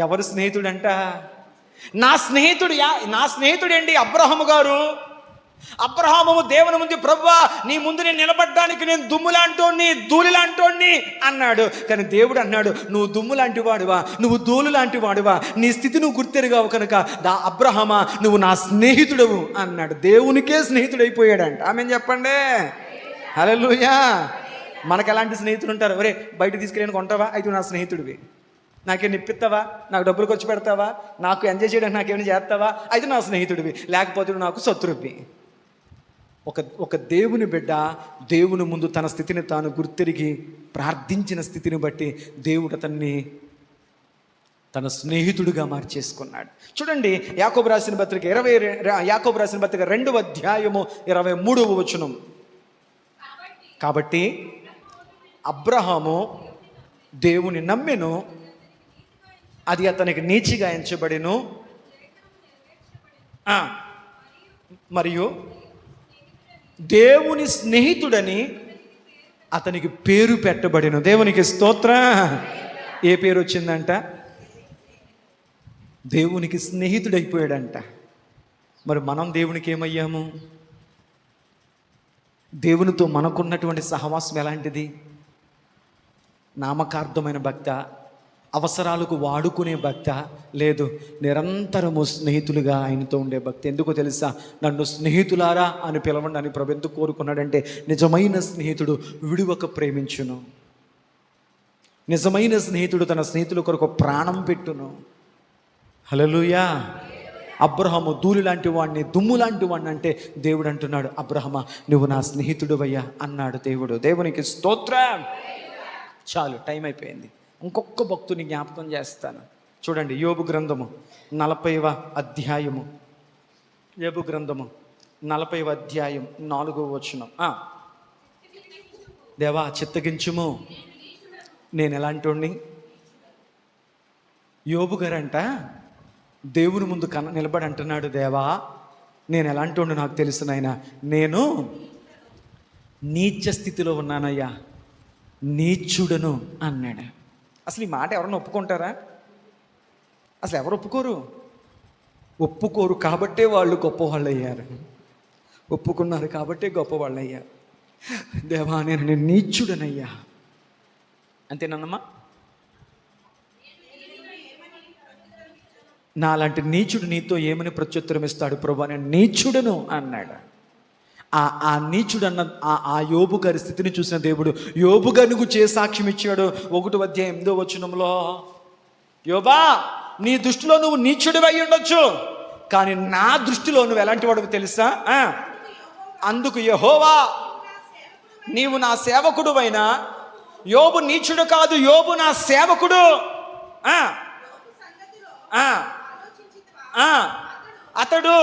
ఎవరు స్నేహితుడంట? నా స్నేహితుడండి అబ్రహాము గారు. అబ్రహాము దేవుని ముందు, ప్రభువా నీ ముందు నేను నిలబడ్డానికి నేను దుమ్ము లాంటోడిని, ధూళి లాంటోడిని అన్నాడు. కానీ దేవుడు అన్నాడు, నువ్వు దుమ్ము లాంటి వాడువా, నువ్వు ధూళి లాంటి వాడువా, నీ స్థితి నువ్వు గుర్తెరిగావు కనుక అబ్రహామా నువ్వు నా స్నేహితుడవు అన్నాడు. దేవునికే స్నేహితుడైపోయాడంట. ఆమేన్ చెప్పండి. హల్లెలూయా. మనకు ఎలాంటి స్నేహితులు ఉంటారు? ఒరే బయట తీసుకెళ్ళి కొంటావా, అయితే నా స్నేహితుడివి. నాకేం నిప్పిస్తావా, నాకు డబ్బులు ఖర్చు పెడతావా, నాకు ఎంజాయ్ చేయడానికి నాకేమైనా చేస్తావా, అయితే నా స్నేహితుడివి, లేకపోతే నాకు శత్రువి. ఒక దేవుని బిడ్డ దేవుని ముందు తన స్థితిని తాను గుర్తిరిగి ప్రార్థించిన స్థితిని బట్టి దేవుడు అతన్ని తన స్నేహితుడిగా మార్చేసుకున్నాడు. చూడండి యాకోబు రాసిన పత్రిక 2వ అధ్యాయము 23వ వచనం. కాబట్టి అబ్రహాము దేవుని నమ్మెను, అది అతనికి నీతిగా ఎంచబడెను, మరియు దేవుని స్నేహితుడని అతనికి పేరు పెట్టబడెను. దేవునికి స్తోత్రం. ఏ పేరు వచ్చిందంట? దేవునికి స్నేహితుడైపోయాడంట. మరి మనం దేవునికి ఏమయ్యాము? దేవునితో మనకున్నటువంటి సహవాసం ఎలాంటిది? నామకార్థమైన భక్త, అవసరాలకు వాడుకునే భక్త, లేదు నిరంతరము స్నేహితులుగా ఆయనతో ఉండే భక్తి. ఎందుకో తెలుసా? నన్ను స్నేహితులారా అని పిలవండి అని ప్రభు ఎందుకు కోరుకున్నాడంటే, నిజమైన స్నేహితుడు విడువక ప్రేమించును. నిజమైన స్నేహితుడు తన స్నేహితుల కొరకు ప్రాణం పెట్టును. హల్లెలూయా. అబ్రహాము ధూళి లాంటి వాడిని, దుమ్ము లాంటి వాడిని అంటే దేవుడు అంటున్నాడు, అబ్రహమా నువ్వు నా స్నేహితుడువయ్యా అన్నాడు దేవుడు. దేవునికి స్తోత్రం. చాలు, టైం అయిపోయింది. ఇంకొక భక్తుని జ్ఞాపకం చేస్తాను. చూడండి యోబు గ్రంథము 40వ అధ్యాయము. యోబు గ్రంథము 40వ అధ్యాయం 4వ వచనం. దేవా చిత్తగించుము, నేను ఎలాంటోడిని? యోబు గారంట దేవుని ముందు నిలబడి అంటున్నాడు, దేవా నేను ఎలాంటోడిని నాకు తెలుసు నాయనా, నేను నీచ స్థితిలో ఉన్నానయ్యా, నీచుడను అన్నాడు. అసలు ఈ మాట ఎవరన్నా ఒప్పుకుంటారా? అసలు ఎవరు ఒప్పుకోరు కాబట్టే వాళ్ళు గొప్పవాళ్ళు అయ్యారు. ఒప్పుకున్నారు కాబట్టే గొప్పవాళ్ళు అయ్యారు. దేవా నేను నీచుడనయ్యా. అంతేనమ్మా? నాలాంటి నీచుడు నీతో ఏమని ప్రత్యుత్తరం ఇస్తాడు? ప్రభువా నేను నీచుడను అన్నాడు. ఆ నీచుడు అన్న ఆ యోబు గారి స్థితిని చూసిన దేవుడు యోబు గారికి చే సాక్ష్యం ఇచ్చాడు. 1వ అధ్యాయం 8వ వచనంలో, యోబా నీ దృష్టిలో నువ్వు నీచుడివి అయి ఉండొచ్చు, కానీ నా దృష్టిలో నువ్వు ఎలాంటి వాడివి తెలుసా? అందుకు యెహోవా నీవు నా సేవకుడువైనా, యోబు నీచుడు కాదు, యోబు నా సేవకుడు. అతడు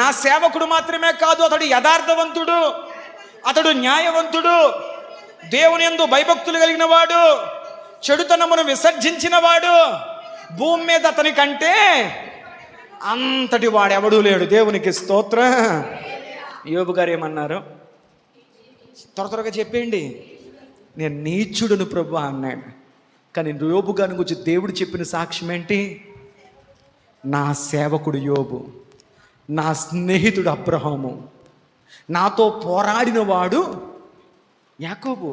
నా సేవకుడు మాత్రమే కాదు, అతడు యథార్థవంతుడు, అతడు న్యాయవంతుడు, దేవుని యందు భయభక్తులు కలిగిన వాడు, చెడుతనమును విసర్జించిన వాడు. భూమి మీద అతని కంటే అంతటి వాడెవడూ లేడు. దేవునికి స్తోత్రం. యోబు గారు ఏమన్నారు? త్వరగా చెప్పేయండి. నేను నీచుడును ప్రభువా అన్నాడు. కానీ యోబు గారిని గురించి దేవుడు చెప్పిన సాక్ష్యం ఏంటి? నా సేవకుడు యోబు, నా స్నేహితుడు అబ్రహాము, నాతో పోరాడిన వాడు యాకోబు,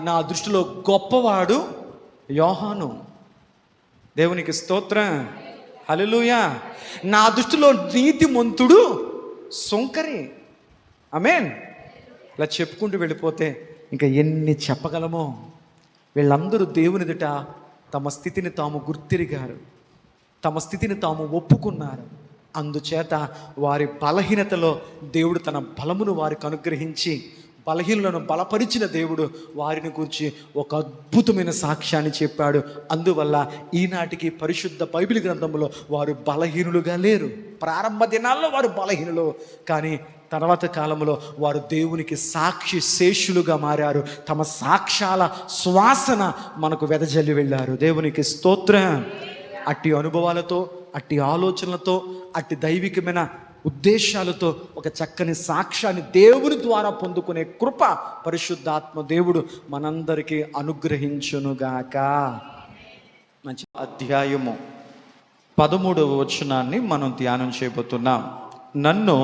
నా దృష్టిలో గొప్పవాడు యోహాను. దేవునికి స్తోత్రం. హల్లెలూయా. నా దృష్టిలో నీతిమంతుడు సుంకరి. ఆమేన్. ఇలా చెప్పుకుంటూ వెళ్ళిపోతే ఇంకా ఎన్ని చెప్పగలమో. వీళ్ళందరూ దేవుని ఎదుట తమ స్థితిని తాము గుర్తిరిగారు, తమ స్థితిని తాము ఒప్పుకున్నారు. అందుచేత వారి బలహీనతలో దేవుడు తన బలమును వారికి అనుగ్రహించి, బలహీనులను బలపరిచిన దేవుడు వారిని గురించి ఒక అద్భుతమైన సాక్ష్యాన్ని చెప్పాడు. అందువల్ల ఈనాటికి పరిశుద్ధ బైబిల్ గ్రంథంలో వారు బలహీనులుగా లేరు. ప్రారంభ దినాల్లో వారు బలహీనులు, కానీ తర్వాత కాలంలో వారు దేవునికి సాక్షి శేషులుగా మారారు. తమ సాక్ష్యాల శ్వాసన మనకు వెదజల్లి వెళ్ళారు. దేవునికి స్తోత్రం. అట్టి అనుభవాలతో, అట్టి ఆలోచనలతో, అట్టి దైవికమైన ఉద్దేశాలతో ఒక చక్కని సాక్ష్యాన్ని దేవుని ద్వారా పొందుకునే కృప పరిశుద్ధాత్మ దేవుడు మనందరికీ అనుగ్రహించునుగాక. మంచి అధ్యాయము 13వ వచనాన్ని మనం ధ్యానం చేయబోతున్నాం. నన్ను